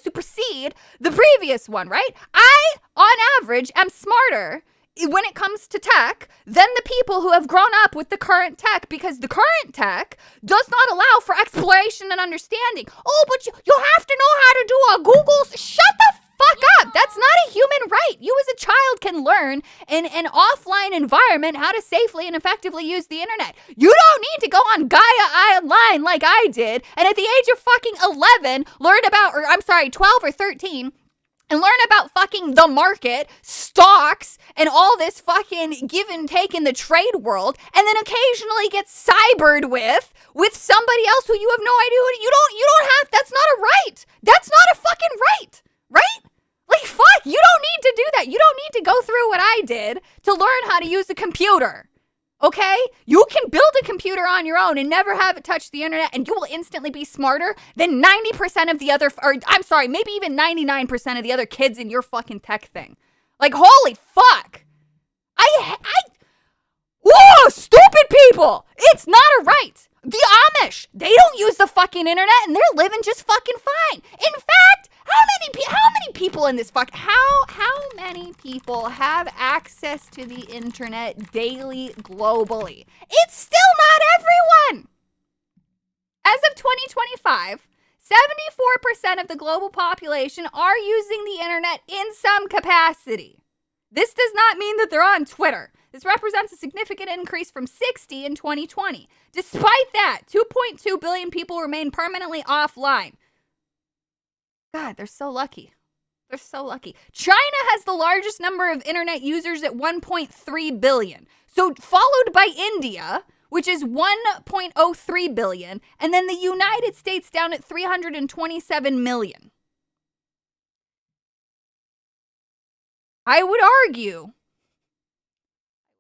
supersede the previous one, right? I, on average, am smarter when it comes to tech than the people who have grown up with the current tech, because the current tech does not allow for exploration and understanding. Oh, but you have to know how to do a Google. Shut the fuck up. That's not a human right. You as a child can learn in an offline environment how to safely and effectively use the internet. You don't need to go on Gaia Online like I did, and at the age of fucking 11, learn about, 12 or 13, and learn about fucking the market, stocks, and all this fucking give and take in the trade world, and then occasionally get cybered with somebody else who you have no idea who. You don't have, that's not a right. That's not a fucking right. Right? Like, fuck, you don't need to do that. You don't need to go through what I did to learn how to use a computer. Okay? You can build a computer on your own and never have it touch the internet, and you will instantly be smarter than 90% of the other, maybe even 99% of the other kids in your fucking tech thing. Like, holy fuck. Whoa, stupid people. It's not a right. The Amish, they don't use the fucking internet and they're living just fucking fine. In fact, how many people in this how many people have access to the internet daily globally? It's still not everyone. As of 2025, 74% of the global population are using the internet in some capacity. This does not mean that they're on Twitter. This represents a significant increase from 60 in 2020. Despite that, 2.2 billion people remain permanently offline. God, they're so lucky. They're so lucky. China has the largest number of internet users at 1.3 billion. So followed by India, which is 1.03 billion, and then the United States down at 327 million. I would argue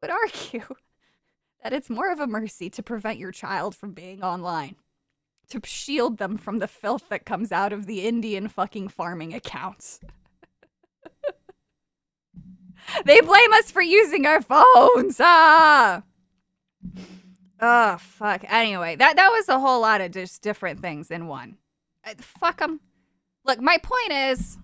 that it's more of a mercy to prevent your child from being online, to shield them from the filth that comes out of the Indian fucking farming accounts. They blame us for using our phones. Oh, fuck. Anyway, that was a whole lot of just different things in one. Fuck them. Look, my point is,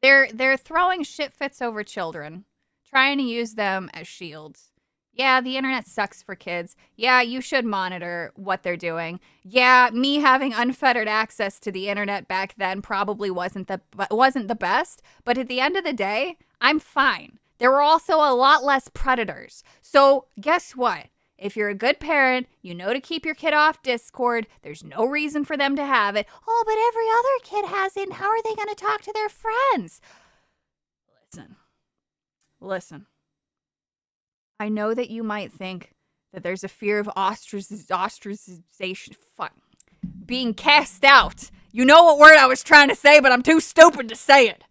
they're throwing shit fits over children, trying to use them as shields. Yeah, the internet sucks for kids. Yeah, you should monitor what they're doing. Yeah, me having unfettered access to the internet back then probably wasn't the best, but at the end of the day, I'm fine. There were also a lot less predators. So, guess what? If you're a good parent, you know to keep your kid off Discord. There's no reason for them to have it. Oh, but every other kid has it. How are they going to talk to their friends? Listen. I know that you might think that there's a fear of ostracization, being cast out. You know what word I was trying to say, but I'm too stupid to say it.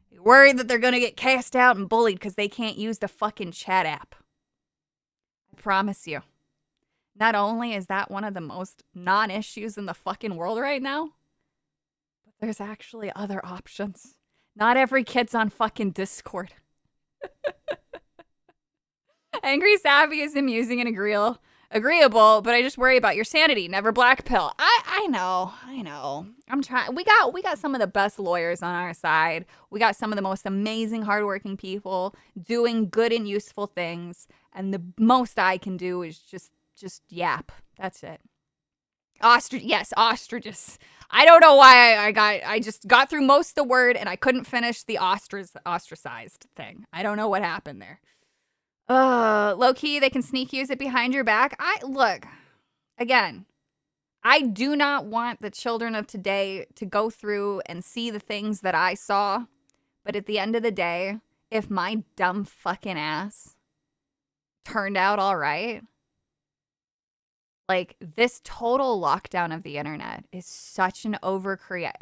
You're worried that they're going to get cast out and bullied because they can't use the fucking chat app. I promise you. Not only is that one of the most non-issues in the fucking world right now, but there's actually other options. Not every kid's on fucking Discord. Angry Savvy is amusing and agreeable, but I just worry about your sanity. Never black pill. I know. I'm trying. We got some of the best lawyers on our side. We got some of the most amazing, hardworking people doing good and useful things. And the most I can do is just yap. That's it. Ostriches. I don't know why I just got through most of the word and I couldn't finish the ostracized thing. I don't know what happened there. Low key, they can sneak use it behind your back. Look, again, I do not want the children of today to go through and see the things that I saw. But at the end of the day, if my dumb fucking ass turned out all right, like, this total lockdown of the internet is such an overreaction.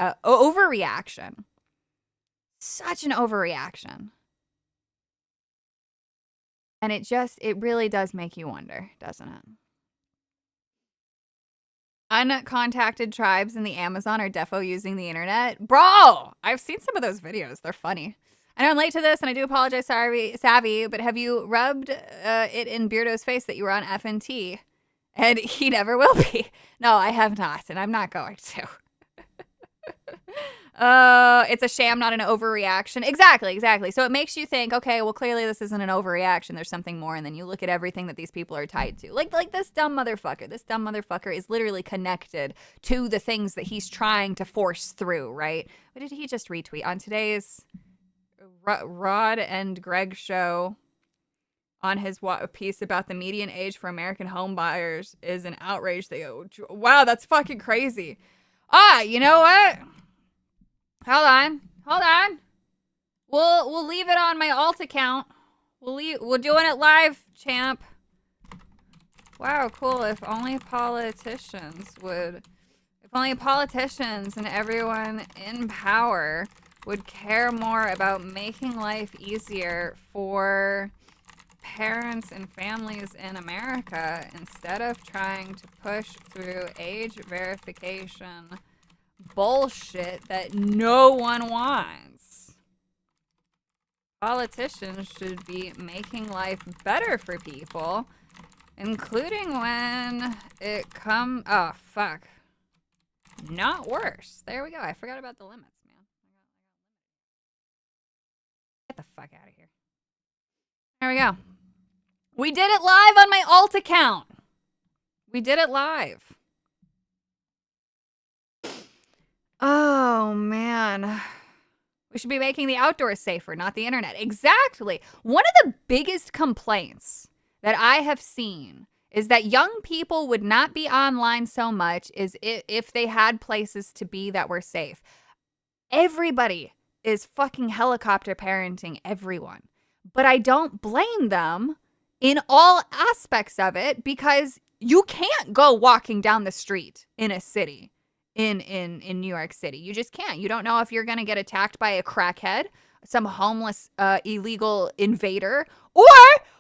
Such an overreaction. And it really does make you wonder, doesn't it? Uncontacted tribes in the Amazon are defo using the internet. Bro, I've seen some of those videos. They're funny. I know I'm late to this, and I do apologize, sorry, Savvy, but have you rubbed it in Beardo's face that you were on FNT? And he never will be. No, I have not, and I'm not going to. It's a sham, not an overreaction. Exactly. So it makes you think, okay, well, clearly this isn't an overreaction. There's something more. And then you look at everything that these people are tied to. Like this dumb motherfucker. This dumb motherfucker is literally connected to the things that he's trying to force through, right? What did he just retweet? On today's Rod and Greg show, on his piece about the median age for American home buyers is an outrage. They go, wow, that's fucking crazy. You know what? Hold on. We'll leave it on my alt account. We're doing it live, champ. Wow, cool. If only politicians and everyone in power would care more about making life easier for parents and families in America instead of trying to push through age verification bullshit that no one wants. Politicians should be making life better for people, including when it not worse. There we go. I forgot about the limits, man. Get the fuck out of here. There we go. We did it live on my alt account. We did it live. Oh, man. We should be making the outdoors safer, not the internet. Exactly. One of the biggest complaints that I have seen is that young people would not be online so much is if they had places to be that were safe. Everybody is fucking helicopter parenting everyone. But I don't blame them in all aspects of it because you can't go walking down the street in a city. In New York City. You just can't. You don't know if you're going to get attacked by a crackhead, some homeless illegal invader, or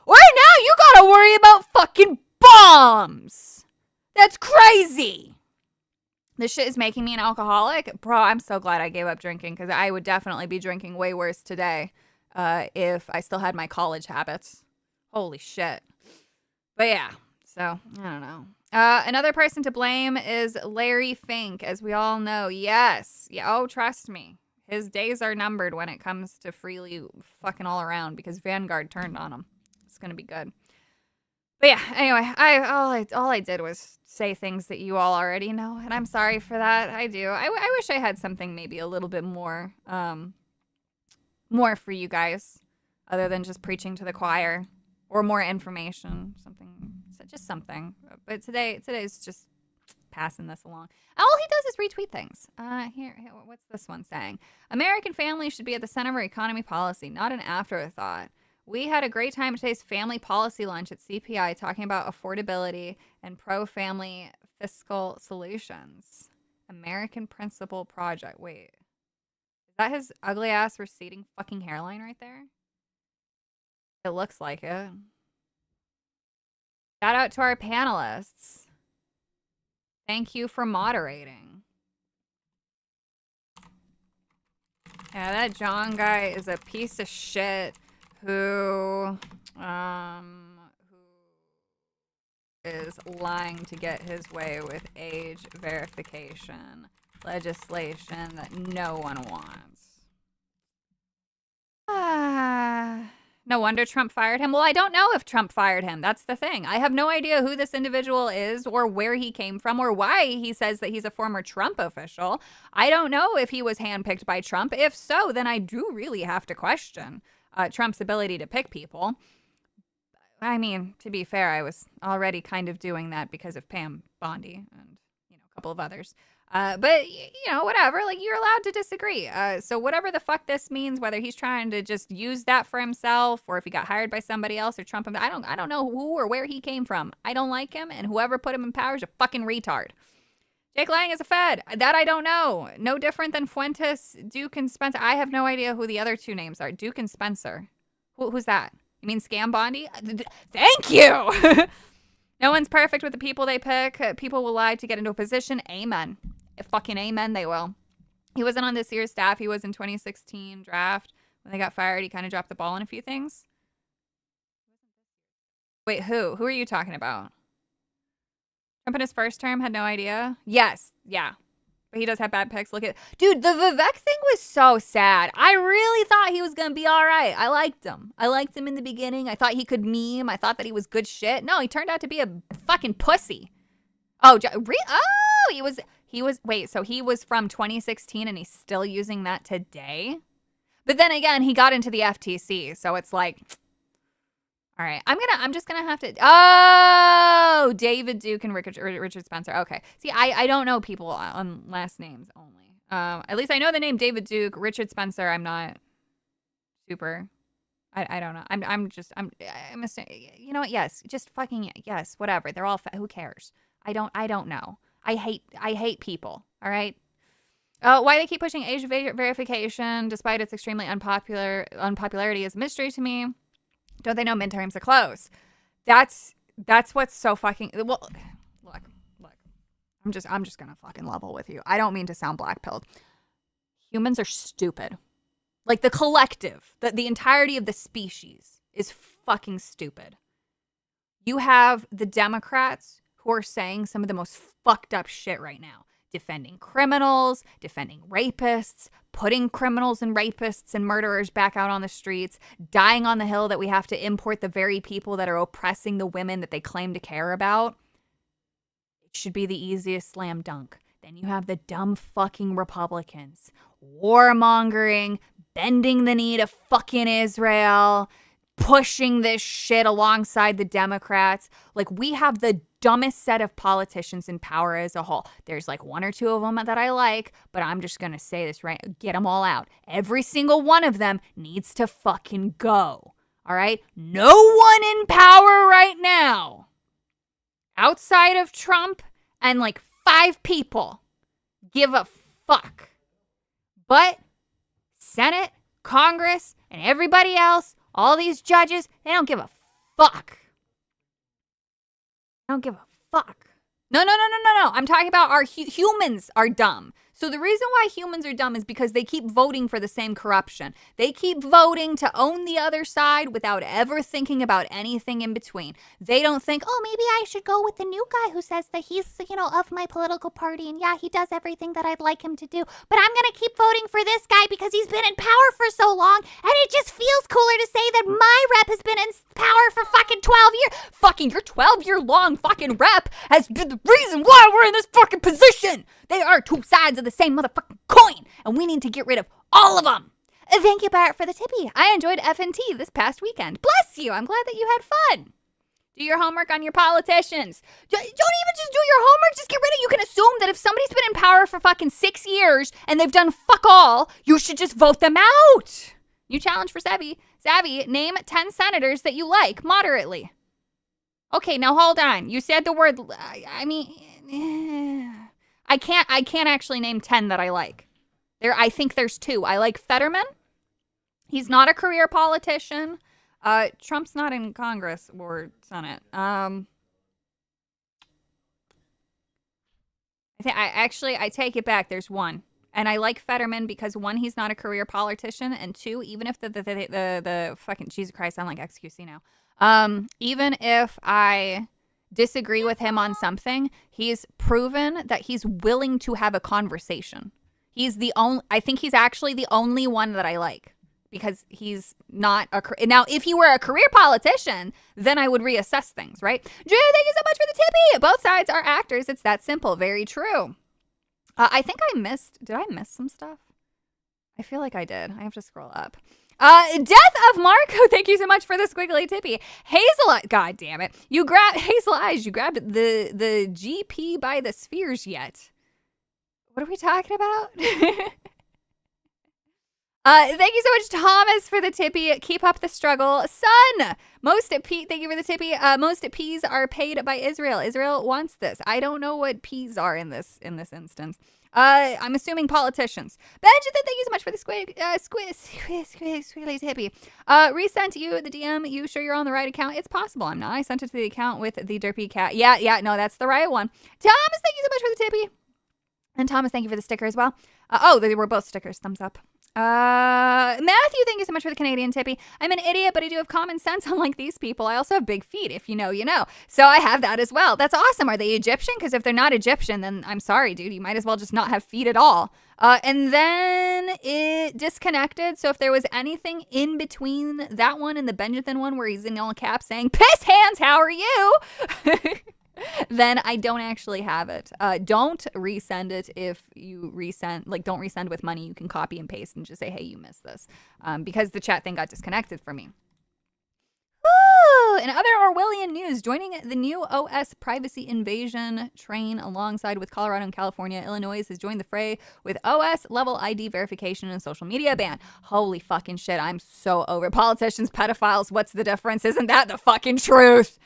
now you got to worry about fucking bombs. That's crazy. This shit is making me an alcoholic. Bro, I'm so glad I gave up drinking because I would definitely be drinking way worse today if I still had my college habits. Holy shit. But yeah, so I don't know. Another person to blame is Larry Fink, as we all know. Yes. Yeah. Oh, trust me. His days are numbered when it comes to freely fucking all around because Vanguard turned on him. It's going to be good. But yeah, anyway, all I did was say things that you all already know, and I'm sorry for that. I do. I wish I had something maybe a little bit more more for you guys, other than just preaching to the choir, or more information, something, just something. But today's just passing this along. All he does is retweet things. Here, what's this one saying? American families should be at the center of our economy policy, not an afterthought. We had a great time at today's family policy lunch at CPI talking about affordability and pro-family fiscal solutions. American Principle Project. Wait. Is that his ugly ass receding fucking hairline right there? It looks like it. Shout out to our panelists. Thank you for moderating. Yeah, that John guy is a piece of shit who is lying to get his way with age verification legislation that no one wants. No wonder Trump fired him. Well, I don't know if Trump fired him. That's the thing. I have no idea who this individual is or where he came from or why he says that he's a former Trump official. I don't know if he was handpicked by Trump. If so, then I do really have to question Trump's ability to pick people. I mean, to be fair, I was already kind of doing that because of Pam Bondi and, a couple of others. But, whatever. Like, you're allowed to disagree. So whatever the fuck this means, whether he's trying to just use that for himself or if he got hired by somebody else or Trump, I don't know who or where he came from. I don't like him, and whoever put him in power is a fucking retard. Jake Lang is a Fed. That I don't know. No different than Fuentes, Duke, and Spencer. I have no idea who the other two names are. Duke and Spencer. Who's that? You mean Scam Bondi? Thank you! No one's perfect with the people they pick. People will lie to get into a position. Amen. Fucking amen, they will. He wasn't on this year's staff. He was in 2016 draft. When they got fired, he kind of dropped the ball on a few things. Wait, who? Who are you talking about? Trump in his first term had no idea? Yes. Yeah. But he does have bad picks. Look at... Dude, the Vivek thing was so sad. I really thought he was going to be all right. I liked him. I liked him in the beginning. I thought he could meme. I thought that he was good shit. No, he turned out to be a fucking pussy. Oh, he was, wait, so he was from 2016 and he's still using that today? But then again, he got into the FTC, so it's like, all right, I'm just gonna have to, oh, David Duke and Richard Spencer. Okay, see, I don't know people on last names only. At least I know the name David Duke. Richard Spencer, I'm not super, I don't know. I'm you know what, yes, just fucking, yes, whatever. They're all, who cares? I don't know. I hate people, all right? Why they keep pushing age verification despite its extremely unpopularity is a mystery to me. Don't they know midterms are close? That's what's so fucking... Well, look. I'm just gonna fucking level with you. I don't mean to sound black-pilled. Humans are stupid. Like, the collective, the entirety of the species is fucking stupid. You have the Democrats who are saying some of the most fucked up shit right now. Defending criminals, defending rapists, putting criminals and rapists and murderers back out on the streets, dying on the hill that we have to import the very people that are oppressing the women that they claim to care about. It should be the easiest slam dunk. Then you have the dumb fucking Republicans, warmongering, bending the knee to fucking Israel, pushing this shit alongside the Democrats. Like, we have the dumbest set of politicians in power as a whole. There's like one or two of them that I like, but I'm just going to say this right. Get them all out. Every single one of them needs to fucking go. All right? No one in power right now, outside of Trump and like 5 people, give a fuck. But Senate, Congress, and everybody else, all these judges, they don't give a fuck. I don't give a fuck. No. I'm talking about our humans are dumb. So the reason why humans are dumb is because they keep voting for the same corruption. They keep voting to own the other side without ever thinking about anything in between. They don't think, oh, maybe I should go with the new guy who says that he's, of my political party. And yeah, he does everything that I'd like him to do. But I'm going to keep voting for this guy because he's been in power for so long. And it just feels cooler to say that my rep has been in power for fucking 12 years. Fucking your 12-year-long fucking rep has been the reason why we're in this fucking position. They are two sides of the same motherfucking coin, and we need to get rid of all of them. Thank you, Barrett, for the tippy. I enjoyed FNT this past weekend. Bless you. I'm glad that you had fun. Do your homework on your politicians. Don't even just do your homework. Just get rid of it. You can assume that if somebody's been in power for fucking 6 years and they've done fuck all, you should just vote them out. New challenge for Savvy. Savvy, name 10 senators that you like moderately. Okay, now hold on. You said the word, I can't actually name 10 that I like. I think there's 2. I like Fetterman. He's not a career politician. Trump's not in Congress or Senate. I take it back. There's 1. And I like Fetterman because 1, he's not a career politician, and 2, even if the fucking Jesus Christ, I'm like XQC now. Even if I disagree with him on something, he's proven that he's willing to have a conversation. I think he's actually the only one that I like because he's not now, if he were a career politician, then I would reassess things, right? Drew, thank you so much for the tippy. Both sides are actors. It's that simple. Very true. I think did I miss some stuff? I feel like I did. I have to scroll up. Death of Marco, thank you so much for the squiggly tippy. Hazel, god damn it. Hazel Eyes, you grabbed the GP by the spheres yet. What are we talking about? Thank you so much, Thomas, for the tippy. Keep up the struggle. Son, thank you for the tippy. Most peas are paid by Israel. Israel wants this. I don't know what peas are in this instance. I'm assuming politicians. Benjamin, thank you so much for the squiggly tippy. Resent you the DM. You sure you're on the right account? It's possible I'm not. I sent it to the account with the derpy cat. Yeah, no, that's the right one. Thomas, thank you so much for the tippy. And Thomas, thank you for the sticker as well. They were both stickers. Thumbs up. Matthew, thank you so much for the Canadian tippy. I'm an idiot, but I do have common sense, unlike these people. I also have big feet. If you know, you know. So I have that as well. That's awesome. Are they Egyptian? Because if they're not Egyptian, then I'm sorry, dude. You might as well just not have feet at all. And then it disconnected. So if there was anything in between that one and the Benjamin one where he's in all caps saying, piss hands, how are you? Then I don't actually have it. Don't resend it if you resend, don't resend with money. You can copy and paste and just say, hey, you missed this. Because the chat thing got disconnected for me. Woo! In other Orwellian news, joining the new OS privacy invasion train alongside with Colorado and California, Illinois has joined the fray with OS level ID verification and social media ban. Holy fucking shit, I'm so over politicians, pedophiles, what's the difference? Isn't that the fucking truth?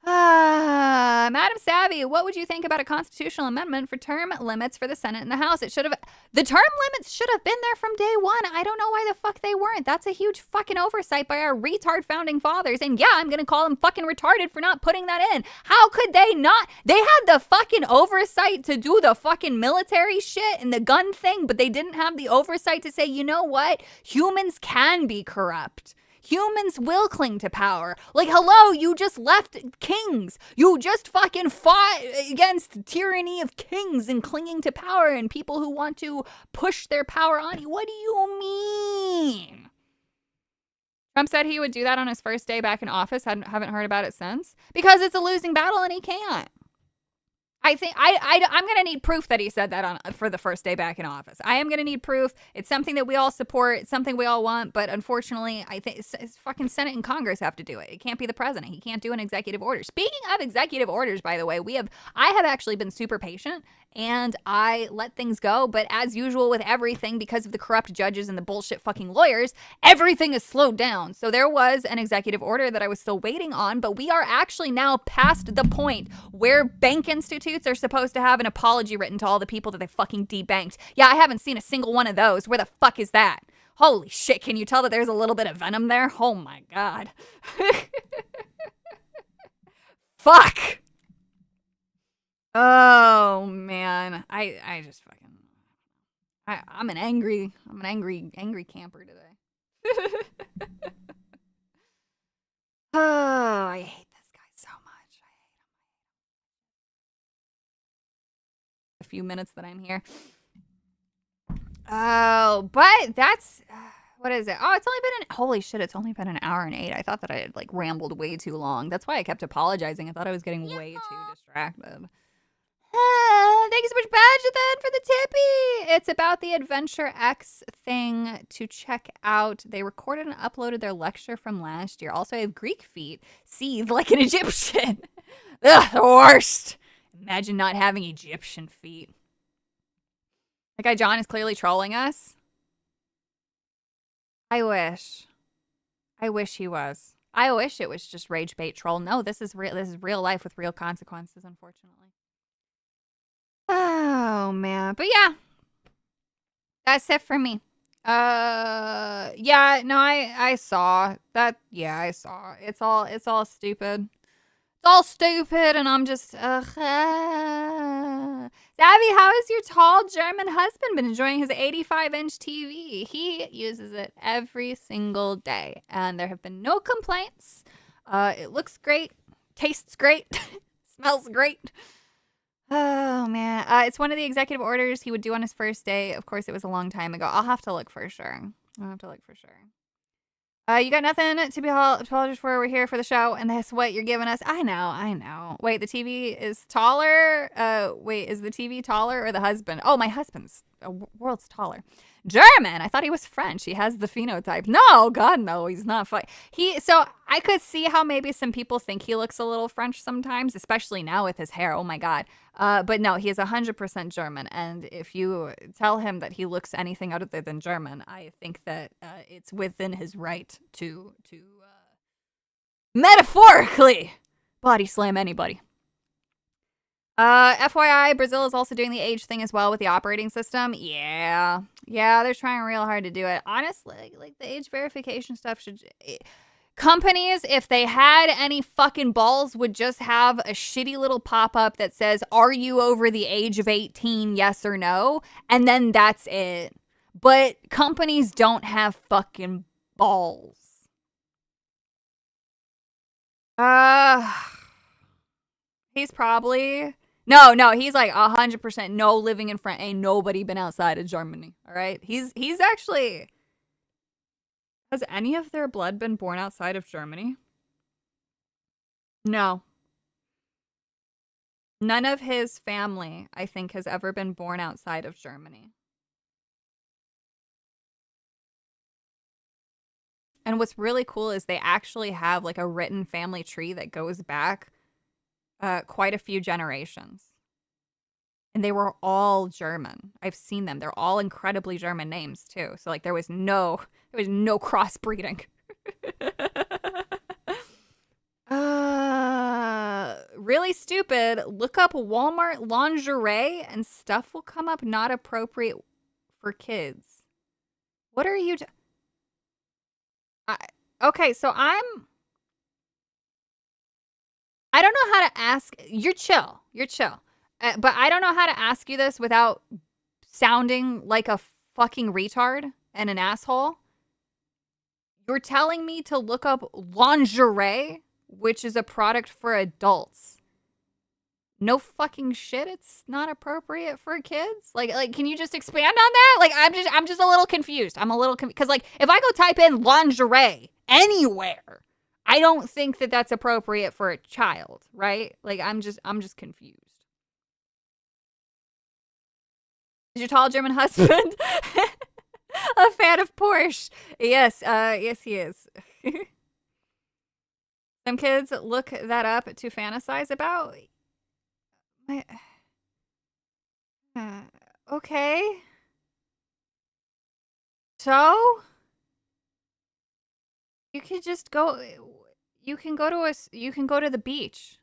Madam Savvy, what would you think about a constitutional amendment for term limits for the Senate and the House? The term limits should have been there from day one. I don't know why the fuck they weren't. That's a huge fucking oversight by our retard founding fathers. And yeah, I'm gonna call them fucking retarded for not putting that in. How could they not? They had the fucking oversight to do the fucking military shit and the gun thing, but they didn't have the oversight to say, you know what? Humans can be corrupt. Humans will cling to power. Hello, you just left kings. You just fucking fought against tyranny of kings and clinging to power and people who want to push their power on you. What do you mean? Trump said he would do that on his first day back in office. Haven't heard about it since. Because it's a losing battle and he can't. I think I'm going to need proof that he said that for the first day back in office. I am going to need proof. It's something that we all support. It's something we all want. But unfortunately, I think it's fucking Senate and Congress have to do it. It can't be the president. He can't do an executive order. Speaking of executive orders, by the way, I have actually been super patient and I let things go. But as usual with everything, because of the corrupt judges and the bullshit fucking lawyers, everything is slowed down. So there was an executive order that I was still waiting on. But we are actually now past the point where bank institutes are supposed to have an apology written to all the people that they fucking debanked. Yeah, I haven't seen a single one of those. Where the fuck is that? Holy shit, can you tell that there's a little bit of venom there? Oh my god. Fuck. Oh man. I just fucking I'm an angry camper today. Oh, I hate this guy so much. I hate him. A few minutes that I'm here. Oh, but that's what is it? Oh, it's only been holy shit, it's only been an hour and 8. I thought that I had like rambled way too long. That's why I kept apologizing. I thought I was getting way too distracted. Thank you so much, Badgethan, for the tippy. It's about the Adventure X thing to check out. They recorded and uploaded their lecture from last year. Also, I have Greek feet. Seethe like an Egyptian. Ugh, the worst. Imagine not having Egyptian feet. That guy John is clearly trolling us. I wish he was. I wish it was just rage bait troll. No, this is real. This is real life with real consequences, unfortunately. Oh man, but yeah, that's it for me. Yeah, no, I saw that. Yeah, I saw. It's all stupid. It's all stupid, and I'm just, Savvy, how has your tall German husband been enjoying his 85-inch TV? He uses it every single day, and there have been no complaints. It looks great, tastes great, smells great. Oh, man. It's one of the executive orders he would do on his first day. Of course, it was a long time ago. I'll have to look for sure. You got nothing to be apologize for. We're here for the show, and that's what you're giving us. I know. Wait, the TV is taller? Wait, is the TV taller or the husband? Oh, my husband's world's taller. German. I thought he was French. He has the phenotype. No, God, no, he's not. So I could see how maybe some people think he looks a little French sometimes, especially now with his hair. Oh my God. But no, he is 100% German. And if you tell him that he looks anything other than German, I think that it's within his right to metaphorically body slam anybody. FYI, Brazil is also doing the age thing as well with the operating system. Yeah, they're trying real hard to do it. Honestly, like the age verification stuff should... Companies, if they had any fucking balls, would just have a shitty little pop-up that says, are you over the age of 18, yes or no? And then that's it. But companies don't have fucking balls. He's probably... No, he's like 100% no living in France. Ain't nobody been outside of Germany, all right? He's actually... Has any of their blood been born outside of Germany? No. None of his family, I think, has ever been born outside of Germany. And what's really cool is they actually have like a written family tree that goes back quite a few generations. And they were all German. I've seen them. They're all incredibly German names too. So like there was no crossbreeding. Really stupid. Look up Walmart lingerie and stuff will come up not appropriate for kids. What are you... Okay, so I don't know how to ask... You're chill. But I don't know how to ask you this without sounding like a fucking retard and an asshole. You're telling me to look up lingerie, which is a product for adults. No fucking shit, it's not appropriate for kids? Like can you just expand on that? Like I'm just a little confused. I'm a little cuz like if I go type in lingerie anywhere, I don't think that that's appropriate for a child, right? Like I'm just confused. Is your tall German husband a fan of Porsche? Yes, yes he is. Some kids look that up to fantasize about. Okay. So you could just go. You can go to the beach.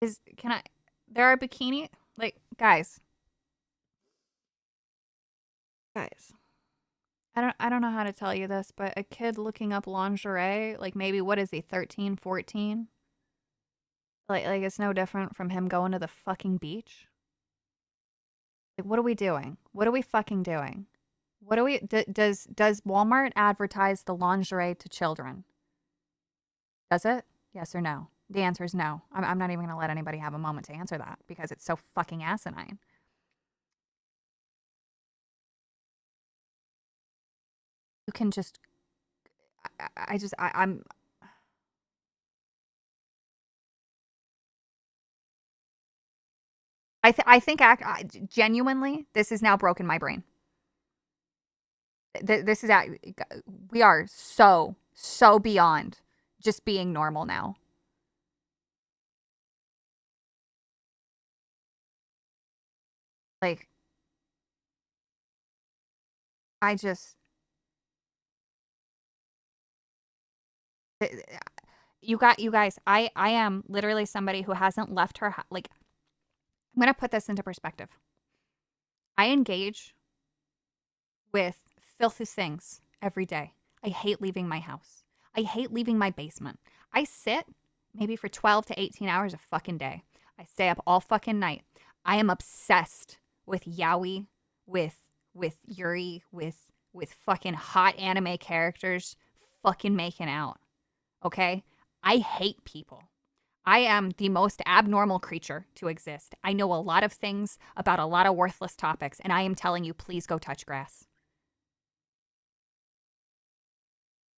There are bikini, like guys. I don't know how to tell you this, but a kid looking up lingerie, like maybe what is he, 13, 14? Like it's no different from him going to the fucking beach. Like, what are we doing? What are we fucking doing? What do we does Walmart advertise the lingerie to children? Does it? Yes or no? The answer is no. I'm not even going to let anybody have a moment to answer that because it's so fucking asinine. You can just I'm I think genuinely this has now broken my brain. This is we are so beyond just being normal now. Like I just you guys, I am literally somebody who hasn't left her like I'm going to put this into perspective. I engage with filthy things every day. I hate leaving my house. I hate leaving my basement. I sit maybe for 12 to 18 hours a fucking day. I stay up all fucking night. I am obsessed with yaoi, with Yuri, with fucking hot anime characters fucking making out. Okay? I hate people. I am the most abnormal creature to exist. I know a lot of things about a lot of worthless topics, and I am telling you, please go touch grass.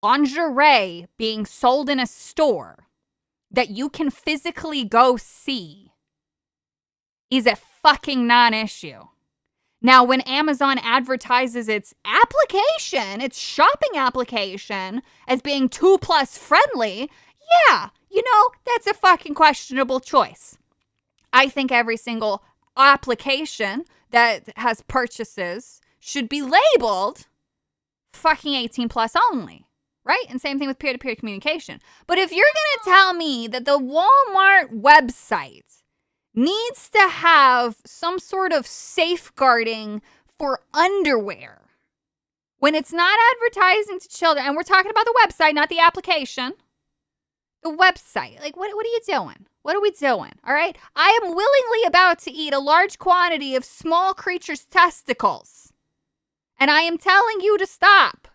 Lingerie being sold in a store that you can physically go see is a fucking non-issue. Now, when Amazon advertises its application, its shopping application, as being 2+ friendly, yeah, you know, that's a fucking questionable choice. I think every single application that has purchases should be labeled fucking 18+ only, right? And same thing with peer-to-peer communication. But if you're going to tell me that the Walmart website needs to have some sort of safeguarding for underwear when it's not advertising to children, and we're talking about the website, not the application, the website, like what are you doing? What are we doing? All right. I am willingly about to eat a large quantity of small creatures' testicles. And I am telling you to stop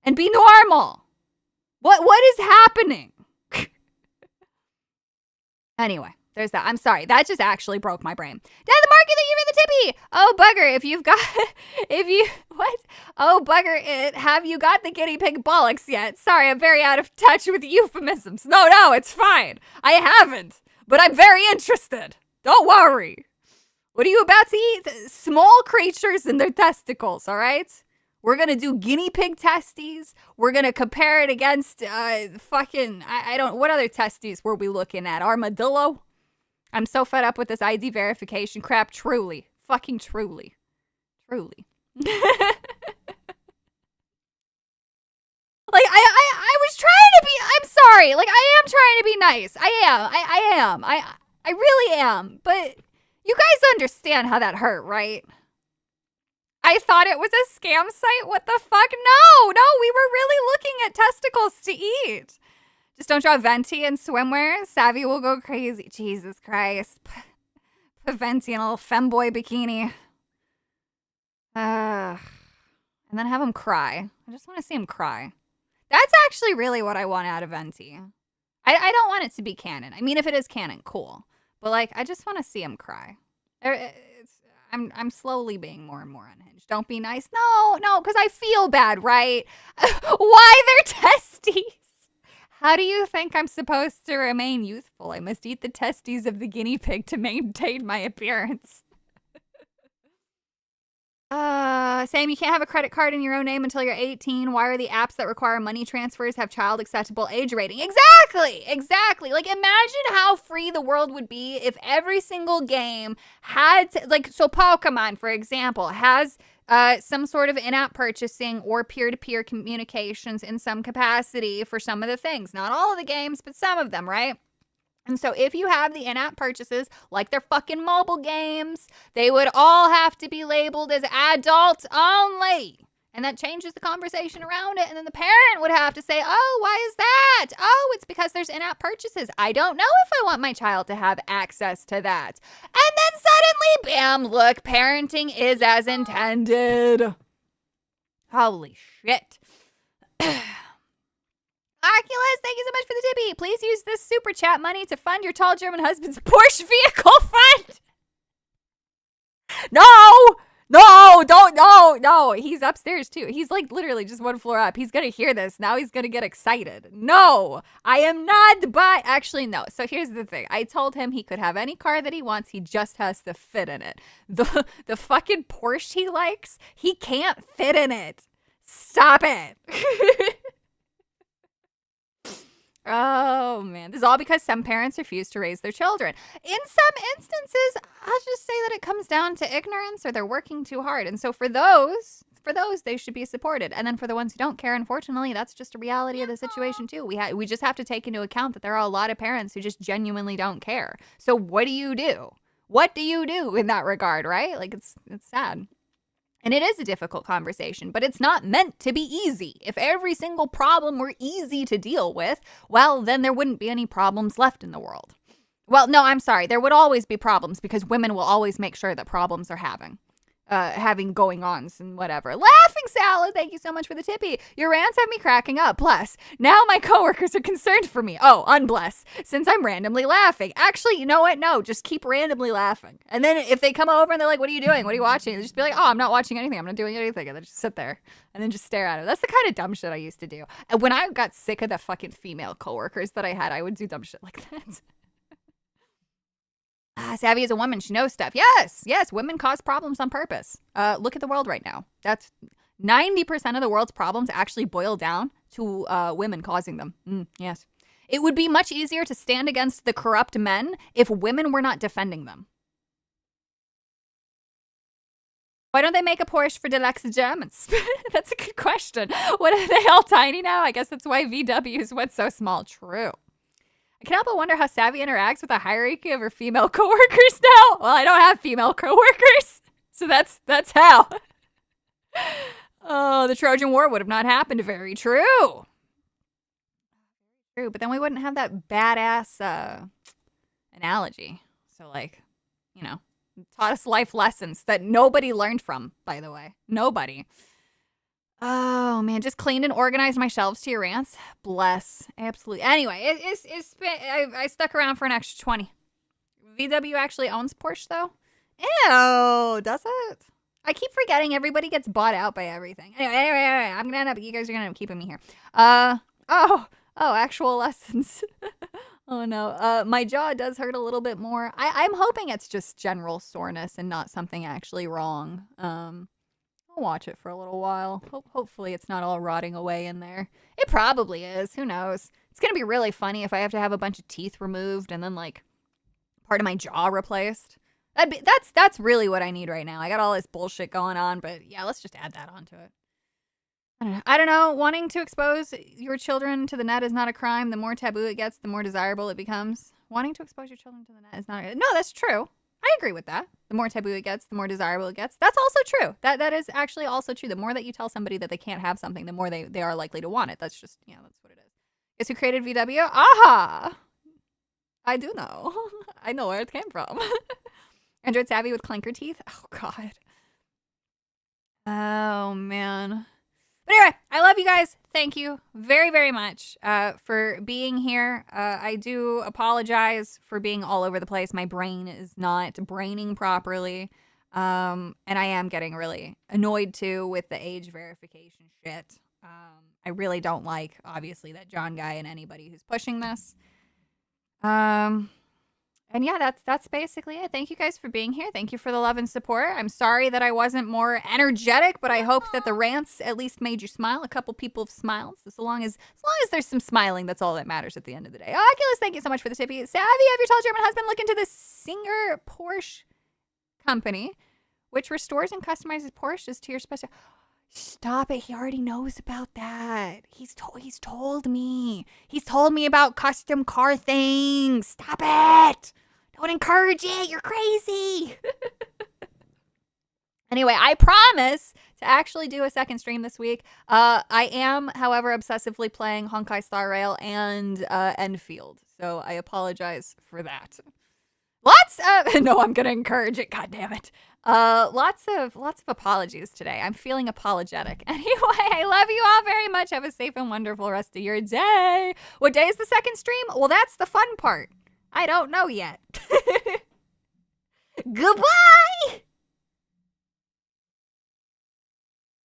and be normal. What is happening? Anyway, there's that. I'm sorry. That just actually broke my brain. Dad, the market that you're in the tippy. Oh, bugger. Oh, bugger. Have you got the guinea pig bollocks yet? Sorry, I'm very out of touch with euphemisms. No, it's fine. I haven't, but I'm very interested. Don't worry. What are you about to eat? Small creatures and their testicles, all right? We're going to do guinea pig testes. We're going to compare it against what other testes were we looking at? Armadillo? I'm so fed up with this ID verification crap. Truly. Fucking truly. Truly. Like, I was trying to be, I'm sorry. Like, I am trying to be nice. I am. I really am. But you guys understand how that hurt, right? I thought it was a scam site. What the fuck? No, we were really looking at testicles to eat. Just don't draw Venti in swimwear. Savvy will go crazy. Jesus Christ. Put Venti in a little femboy bikini. And then have him cry. I just want to see him cry. That's actually really what I want out of Venti. I don't want it to be canon. I mean, if it is canon, cool. But, like, I just want to see him cry. I'm slowly being more and more unhinged. Don't be nice. No, because I feel bad, right? Why their testes? How do you think I'm supposed to remain youthful? I must eat the testes of the guinea pig to maintain my appearance. Sam, you can't have a credit card in your own name until you're 18. Why are the apps that require money transfers have child acceptable age rating? Exactly. Like, imagine how free the world would be if every single game had so Pokemon, for example, has some sort of in-app purchasing or peer-to-peer communications in some capacity for some of the things. Not all of the games, but some of them, right? And so if you have the in-app purchases, like their fucking mobile games, they would all have to be labeled as adult only. And that changes the conversation around it. And then the parent would have to say, oh, why is that? Oh, it's because there's in-app purchases. I don't know if I want my child to have access to that. And then suddenly Bam, look, parenting is as intended. Holy shit. Oculus, thank you so much for the tippy. Please use this super chat money to fund your tall German husband's Porsche vehicle fund. No. He's upstairs too. He's like literally just one floor up. He's going to hear this. Now he's going to get excited. No, I am not. But actually, no. So here's the thing. I told him he could have any car that he wants. He just has to fit in it. The fucking Porsche he likes, he can't fit in it. Stop it. Oh, man. This is all because some parents refuse to raise their children. In some instances, I'll just say that it comes down to ignorance or they're working too hard. And so for those, they should be supported. And then for the ones who don't care, unfortunately, that's just a reality of the situation, too. We just have to take into account that there are a lot of parents who just genuinely don't care. So what do you do? What do you do in that regard, right? Like, it's sad. And it is a difficult conversation, but it's not meant to be easy. If every single problem were easy to deal with, well, then there wouldn't be any problems left in the world. Well, no, I'm sorry. There would always be problems because women will always make sure that problems are having going-ons and whatever. Laughing Salad, thank you so much for the tippy. Your rants have me cracking up. Bless. Now my coworkers are concerned for me. Oh, unbless. Since I'm randomly laughing. Actually, you know what? No, just keep randomly laughing. And then if they come over and they're like, what are you doing? What are you watching? Just be like, oh, I'm not watching anything. I'm not doing anything. And then just sit there and then just stare at it. That's the kind of dumb shit I used to do. And when I got sick of the fucking female coworkers that I had, I would do dumb shit like that. Savvy is a woman. She knows stuff. Yes. Women cause problems on purpose. Look at the world right now. That's 90% of the world's problems actually boil down to women causing them. Yes. It would be much easier to stand against the corrupt men if women were not defending them. Why don't they make a Porsche for deluxe Germans? That's a good question. What, are they all tiny now? I guess that's why VWs went so small. True. I can't help but wonder how Savvy interacts with a hierarchy of her female coworkers now. Well, I don't have female coworkers, so that's how. Oh, the Trojan War would have not happened. Very true. True, but then we wouldn't have that badass analogy. So, like, you know, taught us life lessons that nobody learned from, by the way. Nobody. Oh, man, just cleaned and organized my shelves to your rants. Bless. Absolutely. Anyway, I stuck around for an extra 20. VW actually owns Porsche, though? Ew, does it? I keep forgetting everybody gets bought out by everything. Anyway, I'm gonna end up, you guys are gonna end up keeping me here. Actual lessons. Oh, no. My jaw does hurt a little bit more. I'm hoping it's just general soreness and not something actually wrong. Watch it for a little while. Hopefully it's not all rotting away in there. It probably is. Who knows? It's gonna be really funny if I have to have a bunch of teeth removed and then like part of my jaw replaced. That's really what I need right now. I got all this bullshit going on, but yeah, let's just add that onto it. I don't know. Wanting to expose your children to the net is not a crime. The more taboo it gets, the more desirable it becomes. Wanting to expose your children to the net is not. No, that's true. I agree with that. The more taboo it gets, the more desirable it gets. That's also true. That is actually also true. The more that you tell somebody that they can't have something, the more they are likely to want it. That's just, that's what it is. Guess who created VW? Aha! I do know. I know where it came from. Android Savvy with clinker teeth? Oh, God. Oh, man. But anyway, I love you guys. Thank you very, very much for being here. I do apologize for being all over the place. My brain is not braining properly. And I am getting really annoyed, too, with the age verification shit. I really don't like, obviously, that John guy and anybody who's pushing this. And yeah, that's basically it. Thank you guys for being here. Thank you for the love and support. I'm sorry that I wasn't more energetic, but I hope that the rants at least made you smile. A couple people have smiled. So as long as there's some smiling, that's all that matters at the end of the day. Oculus, thank you so much for the tippy. Savvy, have your tall German husband look into the Singer Porsche company, which restores and customizes Porsches to your special. Stop it. He already knows about that. He's told me. He's told me about custom car things. Stop it. Don't encourage it. You're crazy. Anyway, I promise to actually do a second stream this week. I am, however, obsessively playing Honkai Star Rail and Enfield. So I apologize for that. Lots of no, I'm gonna encourage it. God damn it. Lots of apologies today. I'm feeling apologetic. Anyway, I love you all very much. Have a safe and wonderful rest of your day. What day is the second stream? Well, that's the fun part. I don't know yet. Goodbye.